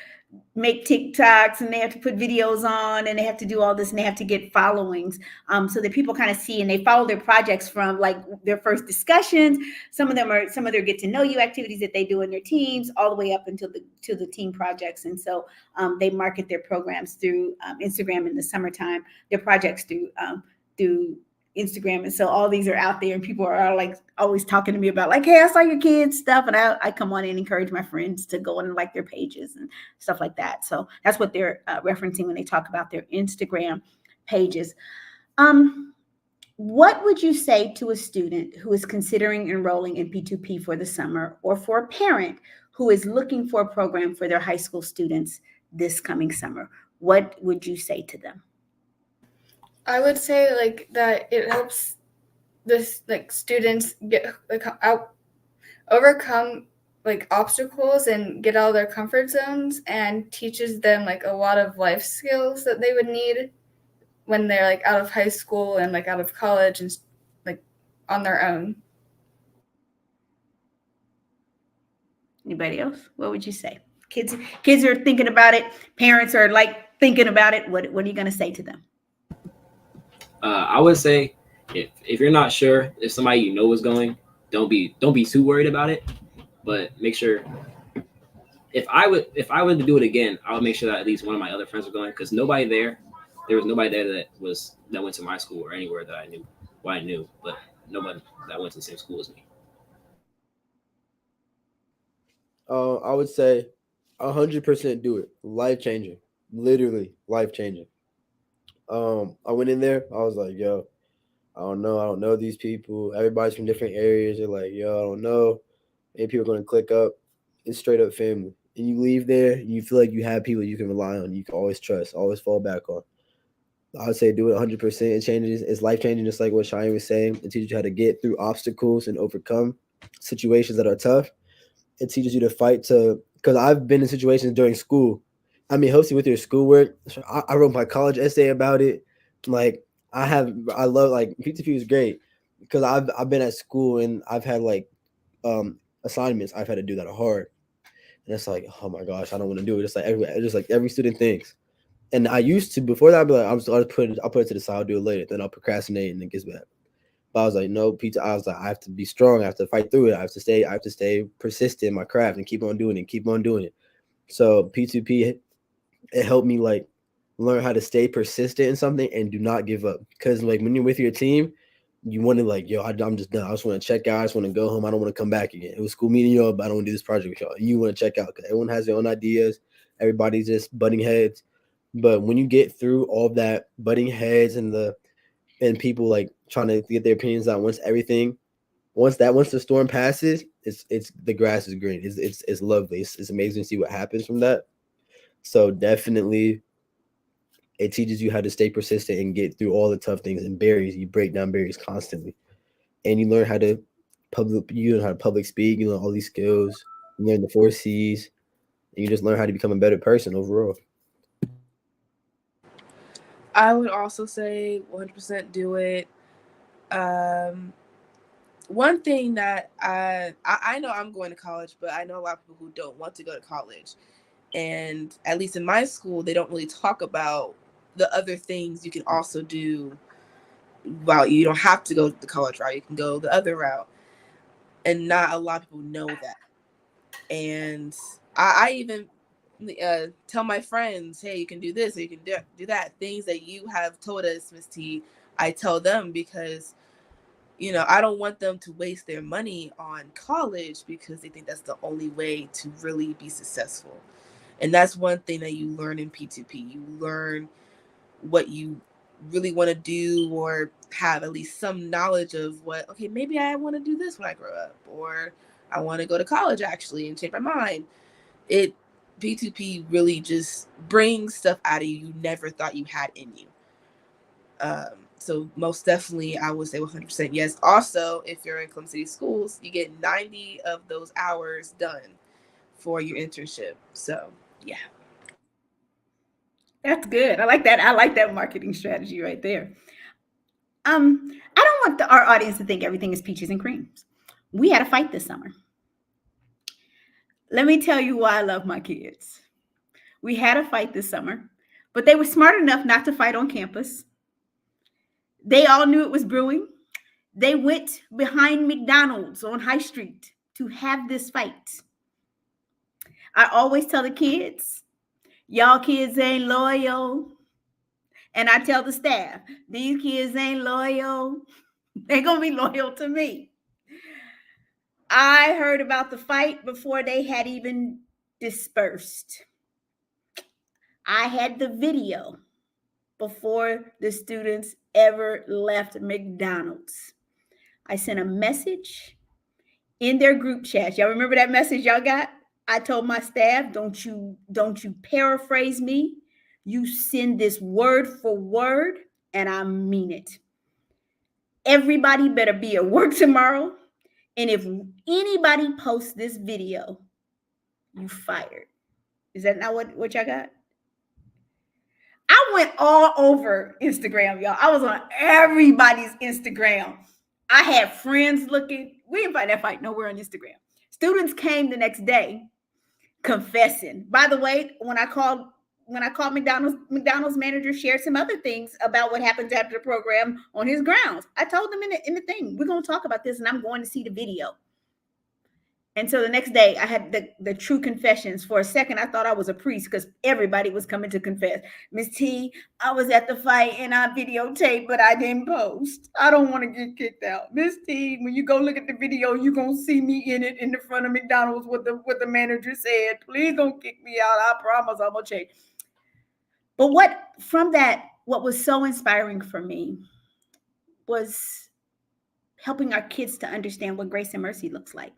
make TikToks and they have to put videos on and they have to do all this and they have to get followings so that people kind of see and they follow their projects from like their first discussions. Some of their get to know you activities that they do in their teams all the way up until the team projects. And so they market their programs through Instagram in the summertime, their projects through Instagram. And so all these are out there and people are like always talking to me about like, hey, I saw your kids stuff. And I come on and encourage my friends to go and like their pages and stuff like that. So that's what they're referencing when they talk about their Instagram pages. What would you say to a student who is considering enrolling in P2P for the summer, or for a parent who is looking for a program for their high school students this coming summer? What would you say to them? I would say like that it helps this like students get like out overcome like obstacles and get out of their comfort zones, and teaches them like a lot of life skills that they would need when they're like out of high school and like out of college and like on their own. Anybody else? What would you say? Kids are thinking about it. Parents are like thinking about it. What are you going to say to them? I would say if you're not sure if somebody you know is going, don't be too worried about it. But make sure if I were to do it again, I would make sure that at least one of my other friends were going, because there was nobody there that went to my school or anywhere that I knew. Well, I knew, but nobody that went to the same school as me. I would say 100% do it. Life changing, literally life changing. I went in there. I was like, yo, I don't know these people. Everybody's from different areas. They're like, yo, I don't know. Maybe people are gonna click up. It's straight up family. And you leave there, you feel like you have people you can rely on. You can always trust, always fall back on. I would say do it 100%. It changes. It's life changing, just like what Cheyenne was saying. It teaches you how to get through obstacles and overcome situations that are tough. It teaches you to fight to. Because I've been in situations during school. I mean, helps you with your schoolwork. I wrote my college essay about it. Like I love like P2P is great because I've been at school and I've had like assignments I've had to do that are hard, and it's like, oh my gosh, I don't want to do it. It's like every student thinks. And I used to before that, I'd be like, I'll put it to the side, I'll do it later. Then I'll procrastinate and it gets bad. But I was like, no, Peter. I was like, I have to be strong. I have to fight through it. I have to stay persistent in my craft and keep on doing it, keep on doing it. So P2P, it helped me like learn how to stay persistent in something and do not give up. Because like when you're with your team, you want to like, yo, I'm just done. I just want to check out. I just want to go home. I don't want to come back again. It was cool meeting y'all, but I don't want to do this project with y'all. You want to check out because everyone has their own ideas. Everybody's just butting heads. But when you get through all of that butting heads and people like trying to get their opinions out, once the storm passes, it's the grass is green. It's lovely. It's amazing to see what happens from that. So definitely it teaches you how to stay persistent and get through all the tough things and barriers. You break down barriers constantly. And you learn how to public speak, you learn all these skills, you learn the 4 C's, and you just learn how to become a better person overall. I would also say 100% do it. One thing that I know I'm going to college, but I know a lot of people who don't want to go to college. And at least in my school, they don't really talk about the other things you can also do. Well, you don't have to go the college route. You can go the other route. And not a lot of people know that. And I even tell my friends, hey, you can do this, or you can do that. Things that you have told us, Miss T, I tell them because, I don't want them to waste their money on college because they think that's the only way to really be successful. And that's one thing that you learn in P2P. You learn what you really want to do, or have at least some knowledge of what, okay, maybe I want to do this when I grow up, or I want to go to college actually and change my mind. P2P really just brings stuff out of you never thought you had in you. So most definitely, I would say 100% yes. Also, if you're in Clem City schools, you get 90 of those hours done for your internship. So yeah. That's good. I like that. I like that marketing strategy right there. I don't want our audience to think everything is peaches and creams. We had a fight this summer. Let me tell you why I love my kids. We had a fight this summer, but they were smart enough not to fight on campus. They all knew it was brewing. They went behind McDonald's on High Street to have this fight. I always tell the kids, y'all kids ain't loyal. And I tell the staff, these kids ain't loyal. They're going to be loyal to me. I heard about the fight before they had even dispersed. I had the video before the students ever left McDonald's. I sent a message in their group chat. Y'all remember that message y'all got? I told my staff, don't you paraphrase me. You send this word for word and I mean it. Everybody better be at work tomorrow. And if anybody posts this video, you fired. Is that not what y'all got? I went all over Instagram, y'all. I was on everybody's Instagram. I had friends looking. We didn't fight that fight nowhere on Instagram. Students came the next day confessing. By the way, when I called McDonald's manager shared some other things about what happens after the program on his grounds. I told them in the thing, we're going to talk about this, and I'm going to see the video. And so the next day, I had the true confessions. For a second, I thought I was a priest because everybody was coming to confess. Miss T, I was at the fight and I videotaped, but I didn't post. I don't want to get kicked out. Miss T, when you go look at the video, you're going to see me in it in the front of McDonald's with the manager said. Please don't kick me out. I promise I'm going to change. But what was so inspiring for me was helping our kids to understand what grace and mercy looks like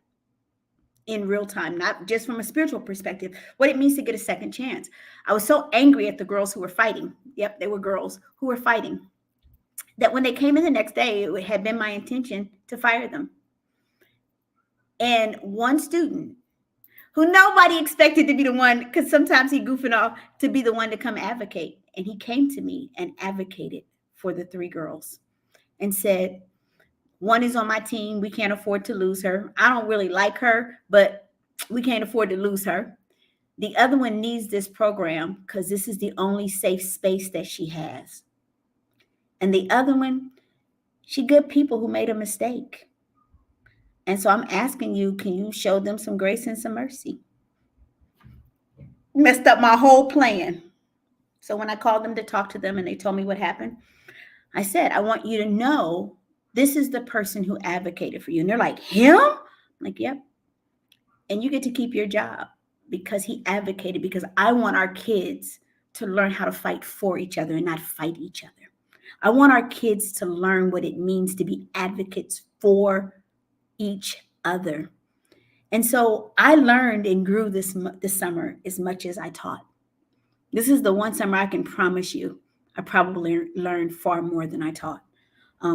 in real time, not just from a spiritual perspective, what it means to get a second chance. I was so angry at the girls who were fighting. Yep, they were girls who were fighting, that when they came in the next day, it had been my intention to fire them. And one student who nobody expected to be the one, because sometimes he goofing off, to be the one to come advocate. And he came to me and advocated for the 3 girls and said, one is on my team. We can't afford to lose her. I don't really like her, but we can't afford to lose her. The other one needs this program because this is the only safe space that she has. And the other one, she good people who made a mistake. And so I'm asking you, can you show them some grace and some mercy? Messed up my whole plan. So when I called them to talk to them and they told me what happened, I said, I want you to know this is the person who advocated for you. And they're like, him? I'm like, yep. And you get to keep your job because he advocated, because I want our kids to learn how to fight for each other and not fight each other. I want our kids to learn what it means to be advocates for each other. And so I learned and grew this summer as much as I taught. This is the one summer I can promise you I probably learned far more than I taught.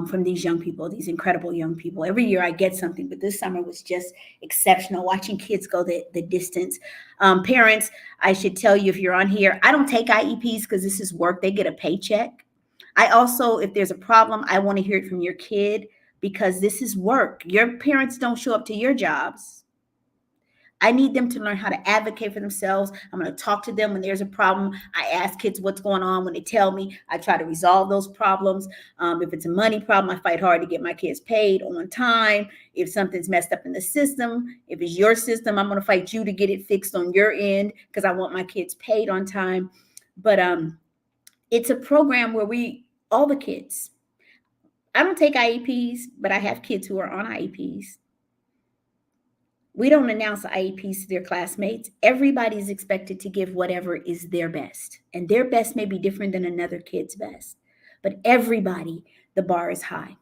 From these young people, these incredible young people. Every year I get something, but this summer was just exceptional, watching kids go the distance. Parents, I should tell you, if you're on here, I don't take IEPs because this is work. They get a paycheck. I also, if there's a problem, I want to hear it from your kid because this is work. Your parents don't show up to your jobs. I need them to learn how to advocate for themselves. I'm going to talk to them when there's a problem. I ask kids what's going on. When they tell me, I try to resolve those problems. If it's a money problem, I fight hard to get my kids paid on time. If something's messed up in the system, if it's your system, I'm going to fight you to get it fixed on your end because I want my kids paid on time. But it's a program where all the kids, I don't take IEPs, but I have kids who are on IEPs. We don't announce IEPs to their classmates. Everybody's expected to give whatever is their best. And their best may be different than another kid's best. But everybody, the bar is high.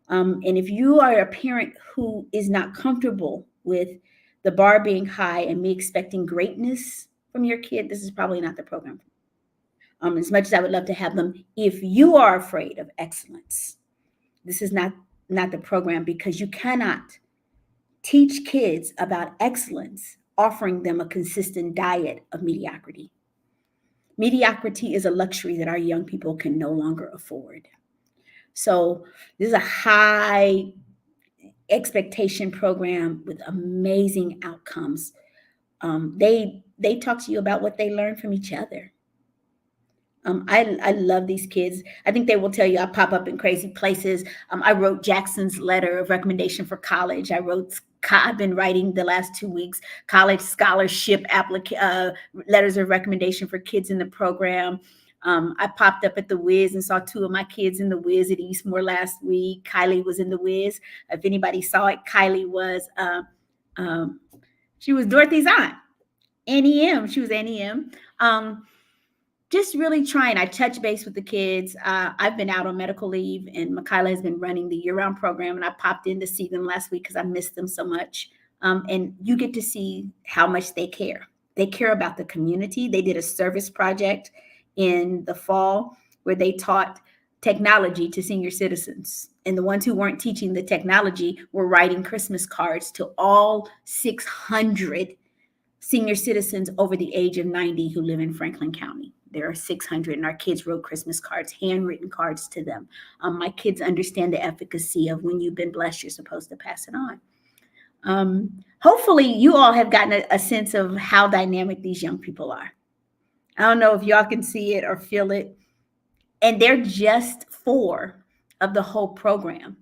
And if you are a parent who is not comfortable with the bar being high and me expecting greatness from your kid, this is probably not the program. As much as I would love to have them, if you are afraid of excellence, this is not the program, because you cannot teach kids about excellence offering them a consistent diet of mediocrity. Mediocrity is a luxury that our young people can no longer afford. So this is a high expectation program with amazing outcomes. They talk to you about what they learn from each other. I love these kids. I think they will tell you I pop up in crazy places. I wrote Jackson's letter of recommendation for college. I've been writing the last 2 weeks college scholarship letters of recommendation for kids in the program. I popped up at the Wiz and saw 2 of my kids in the Wiz at Eastmore last week. Kylie was in the Wiz. If anybody saw it, Kylie was she was Dorothy's aunt. NEM. She was NEM. Just really trying. I touch base with the kids. I've been out on medical leave, and Michaela has been running the year-round program, and I popped in to see them last week because I missed them so much. And you get to see how much they care. They care about the community. They did a service project in the fall where they taught technology to senior citizens. And the ones who weren't teaching the technology were writing Christmas cards to all 600 senior citizens over the age of 90 who live in Franklin County. There are 600, and our kids wrote Christmas cards, handwritten cards to them. My kids understand the efficacy of when you've been blessed, you're supposed to pass it on. Hopefully, you all have gotten a sense of how dynamic these young people are. I don't know if y'all can see it or feel it. And they're just 4 of the whole program.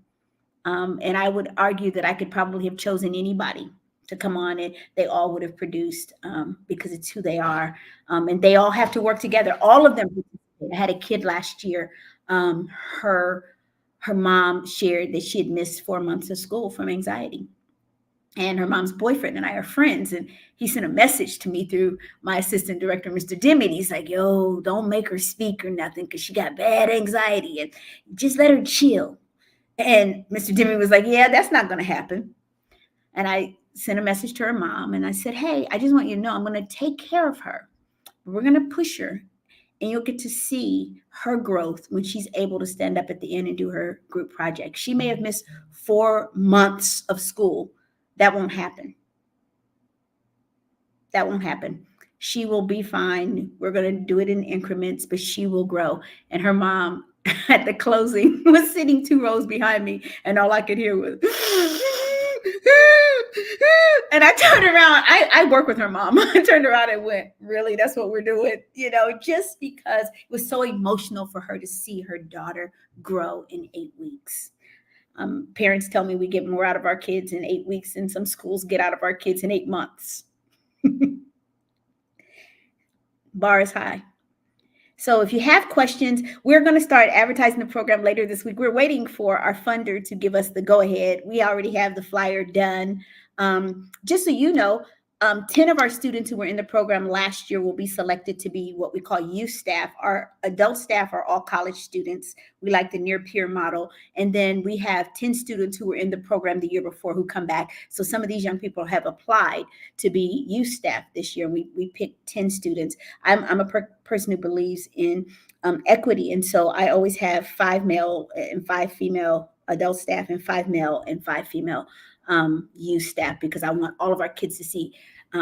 And I would argue that I could probably have chosen anybody to come on, and they all would have produced because it's who they are. And they all have to work together. All of them. I had a kid last year. Her mom shared that she had missed 4 months of school from anxiety. And her mom's boyfriend and I are friends. And he sent a message to me through my assistant director, Mr. Dimmy. He's like, yo, don't make her speak or nothing because she got bad anxiety, and just let her chill. And Mr. Dimmy was like, yeah, that's not going to happen. And I sent a message to her mom, and I said, hey, I just want you to know I'm going to take care of her. We're going to push her, and you'll get to see her growth when she's able to stand up at the end and do her group project. She may have missed 4 months of school. That won't happen. That won't happen. She will be fine. We're going to do it in increments, but she will grow. And her mom at the closing was sitting 2 rows behind me, and all I could hear was, and I turned around. I work with her mom. I turned around and went, really? That's what we're doing? Just because it was so emotional for her to see her daughter grow in 8 weeks. Parents tell me we get more out of our kids in 8 weeks than some schools get out of our kids in 8 months. Bar is high. So if you have questions, we're going to start advertising the program later this week. We're waiting for our funder to give us the go-ahead. We already have the flyer done. Just so you know, 10 of our students who were in the program last year will be selected to be what we call youth staff. Our adult staff are all college students. We like the near peer model. And then we have 10 students who were in the program the year before who come back. So some of these young people have applied to be youth staff this year. We picked 10 students. I'm a person who believes in equity. And so I always have 5 male and 5 female adult staff and 5 male and 5 female youth staff, because I want all of our kids to see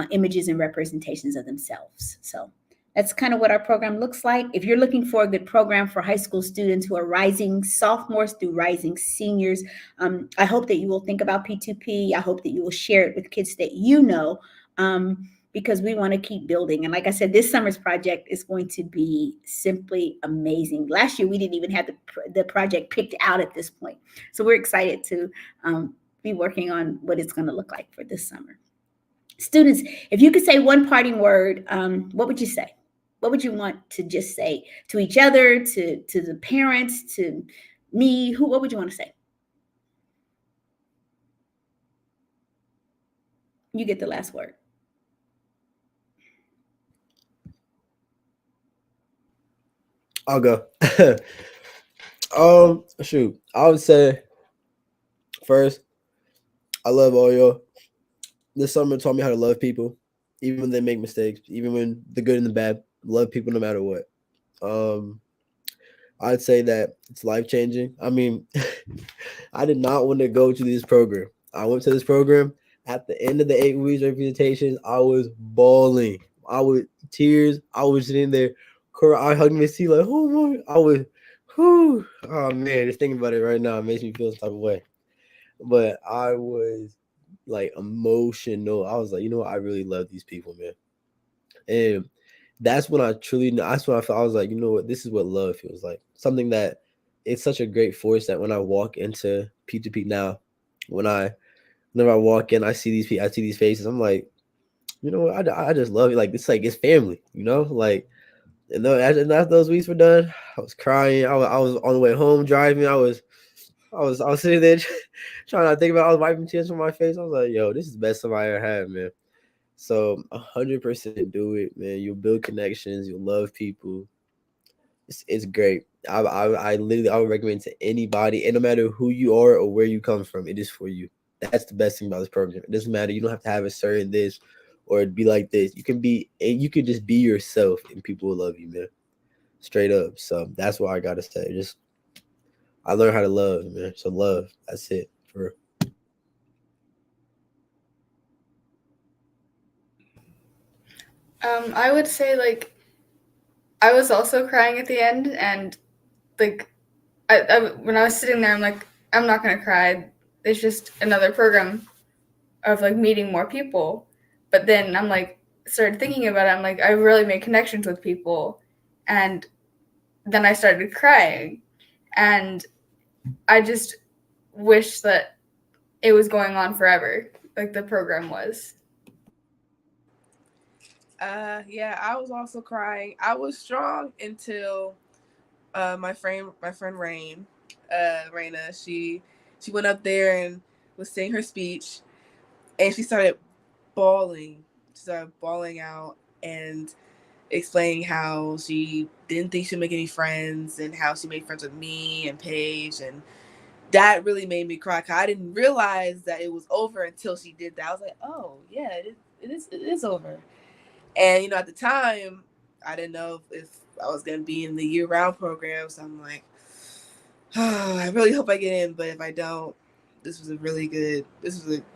images and representations of themselves. So that's kind of what our program looks like. If you're looking for a good program for high school students who are rising sophomores through rising seniors, I hope that you will think about P2P. I hope that you will share it with kids that you know, because we want to keep building. And like I said, this summer's project is going to be simply amazing. Last year, we didn't even have the project picked out at this point. So we're excited to be working on what it's going to look like for this summer. Students, if you could say one parting word, what would you say? What would you want to just say to each other, to the parents, to me? What would you want to say? You get the last word. I'll go. Shoot. I would say first, I love all y'all. This summer taught me how to love people, even when they make mistakes, even when the good and the bad. Love people no matter what. I'd say that it's life-changing. I mean, I did not want to go to this program. I went to this program. At the end of the 8 weeks representations, I was bawling. I was tears. I was sitting there. I hugged my seat like, oh my. I was, whew. Oh man, just thinking about it right now, it makes me feel some type of way. But I was like emotional. I was like, you know what? I really love these people, man. And that's when I truly, that's when I felt, I was like, you know what? This is what love feels like. Something that it's such a great force that when I walk into P2P now, whenever I walk in, I see these people, I see these faces. I'm like, you know what? I just love it. Like, it's family, you know? Like, and after those weeks were done, I was crying. I was on the way home driving. I was sitting there trying not to think about. I was wiping tears from my face. I was like, "Yo, this is the best summer I ever had, man." So 100% do it, man. You'll build connections. You'll love people. It's great. I would recommend it to anybody, and no matter who you are or where you come from, it is for you. That's the best thing about this program. It doesn't matter. You don't have to have a certain this or be like this. You can just be yourself, and people will love you, man. Straight up. So that's what I gotta say. Just I learned how to love, man. So love, that's it. For real. I would say like I was also crying at the end, and like when I was sitting there, I'm like, I'm not gonna cry. It's just another program of like meeting more people. But then I'm like started thinking about it. I'm like, I really made connections with people, and then I started crying, and I just wish that it was going on forever, like the program was. Yeah, I was also crying. I was strong until my friend Raina, she went up there and was saying her speech, and she started bawling. She started bawling out and explaining how she didn't think she'd make any friends and how she made friends with me and Paige, and that really made me cry. 'Cause I didn't realize that it was over until she did that. I was like, oh yeah, it is over. And at the time, I didn't know if I was gonna be in the year-round program. So I'm like, oh, I really hope I get in. But if I don't, this was a good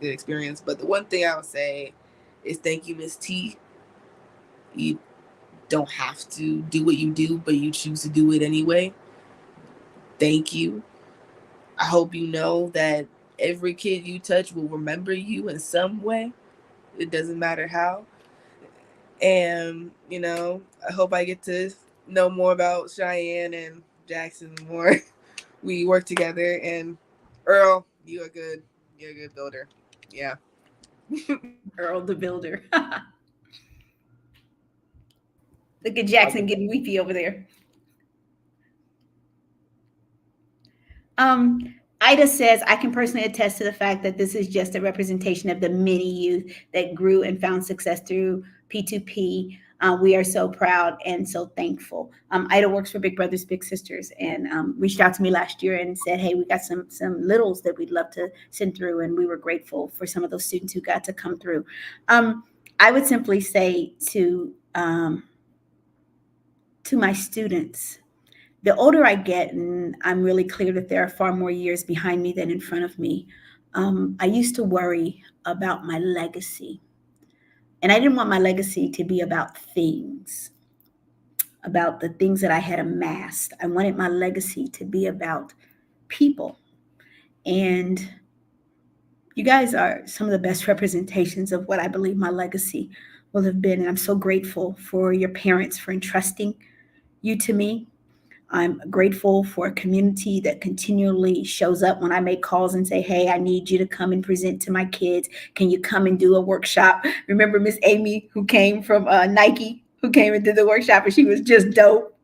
experience. But the one thing I would say is thank you, Miss T. You don't have to do what you do, but you choose to do it anyway. Thank you. I hope you know that every kid you touch will remember you in some way. It doesn't matter how. And, I hope I get to know more about Cheyenne and Jackson more. We work together, and Earl, you're a good builder. Yeah. Earl the Builder. Look at Jackson getting weepy over there. Ida says, I can personally attest to the fact that this is just a representation of the many youth that grew and found success through P2P. We are so proud and so thankful. Ida works for Big Brothers Big Sisters and reached out to me last year and said, hey, we got some littles that we'd love to send through. And we were grateful for some of those students who got to come through. I would simply say to my students, the older I get, and I'm really clear that there are far more years behind me than in front of me, I used to worry about my legacy. And I didn't want my legacy to be about things, about the things that I had amassed. I wanted my legacy to be about people. And you guys are some of the best representations of what I believe my legacy will have been. And I'm so grateful for your parents for entrusting you to me. I'm grateful for a community that continually shows up when I make calls and say, hey, I need you to come and present to my kids. Can you come and do a workshop? Remember Miss Amy, who came from Nike, who came and did the workshop, and she was just dope.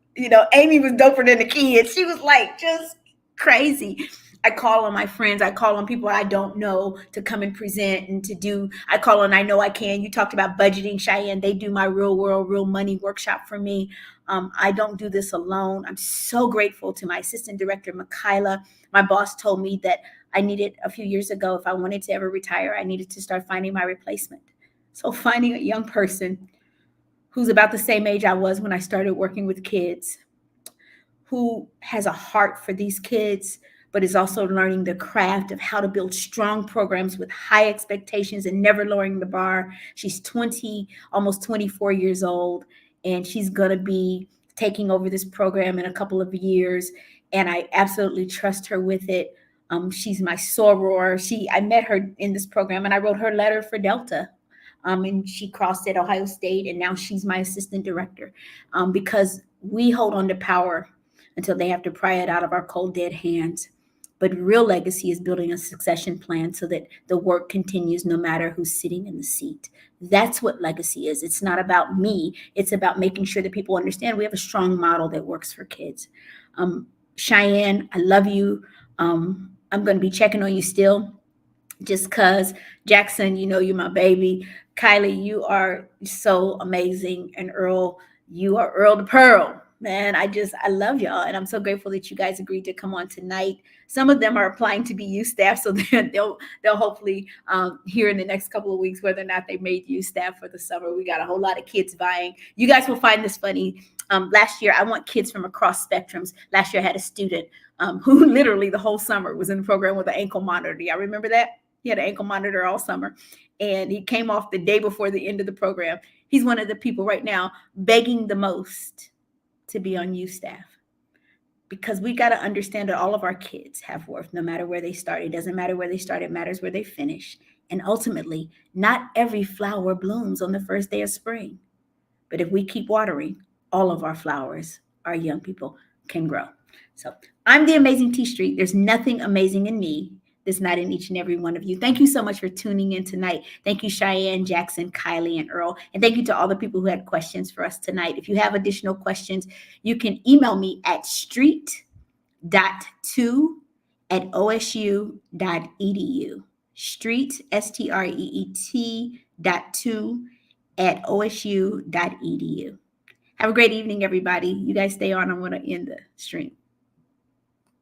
Amy was doper than the kids. She was like just crazy. I call on my friends. I call on people I don't know to come and present and to do. I call on I Know I Can. You talked about budgeting, Cheyenne. They do my real world, real money workshop for me. I don't do this alone. I'm so grateful to my assistant director, Michaela. My boss told me that I needed a few years ago, if I wanted to ever retire, I needed to start finding my replacement. So finding a young person who's about the same age I was when I started working with kids, who has a heart for these kids, but is also learning the craft of how to build strong programs with high expectations and never lowering the bar. She's 20, almost 24 years old, and she's going to be taking over this program in a couple of years. And I absolutely trust her with it. She's my soror. I met her in this program, and I wrote her letter for Delta. And she crossed at Ohio State, and now she's my assistant director, because we hold on to power until they have to pry it out of our cold, dead hands. But real legacy is building a succession plan so that the work continues no matter who's sitting in the seat. That's what legacy is. It's not about me. It's about making sure that people understand we have a strong model that works for kids. Cheyenne, I love you. I'm going to be checking on you still, just because. Jackson, you're my baby. Kylie, you are so amazing. And Earl, you are Earl the Pearl. Man, I love y'all, and I'm so grateful that you guys agreed to come on tonight. Some of them are applying to be youth staff, so they'll hopefully hear in the next couple of weeks whether or not they made youth staff for the summer. We got a whole lot of kids vying. You guys will find this funny. Last year, I want kids from across spectrums. Last year, I had a student who literally the whole summer was in the program with an ankle monitor. Y'all remember that? He had an ankle monitor all summer, and he came off the day before the end of the program. He's one of the people right now begging the most to be on youth staff, because we got to understand that all of our kids have worth, no matter where they start. It doesn't matter where they start, it matters where they finish. And ultimately, not every flower blooms on the first day of spring. But if we keep watering, all of our flowers, our young people, can grow. So I'm the amazing Tei Street. There's nothing amazing in me that's not in each and every one of you. Thank you so much for tuning in tonight. Thank you, Cheyenne, Jackson, Kylie, and Earl. And thank you to all the people who had questions for us tonight. If you have additional questions, you can email me at street.2@osu.edu. Street, street.2@osu.edu. Have a great evening, everybody. You guys stay on. I'm going to end the stream.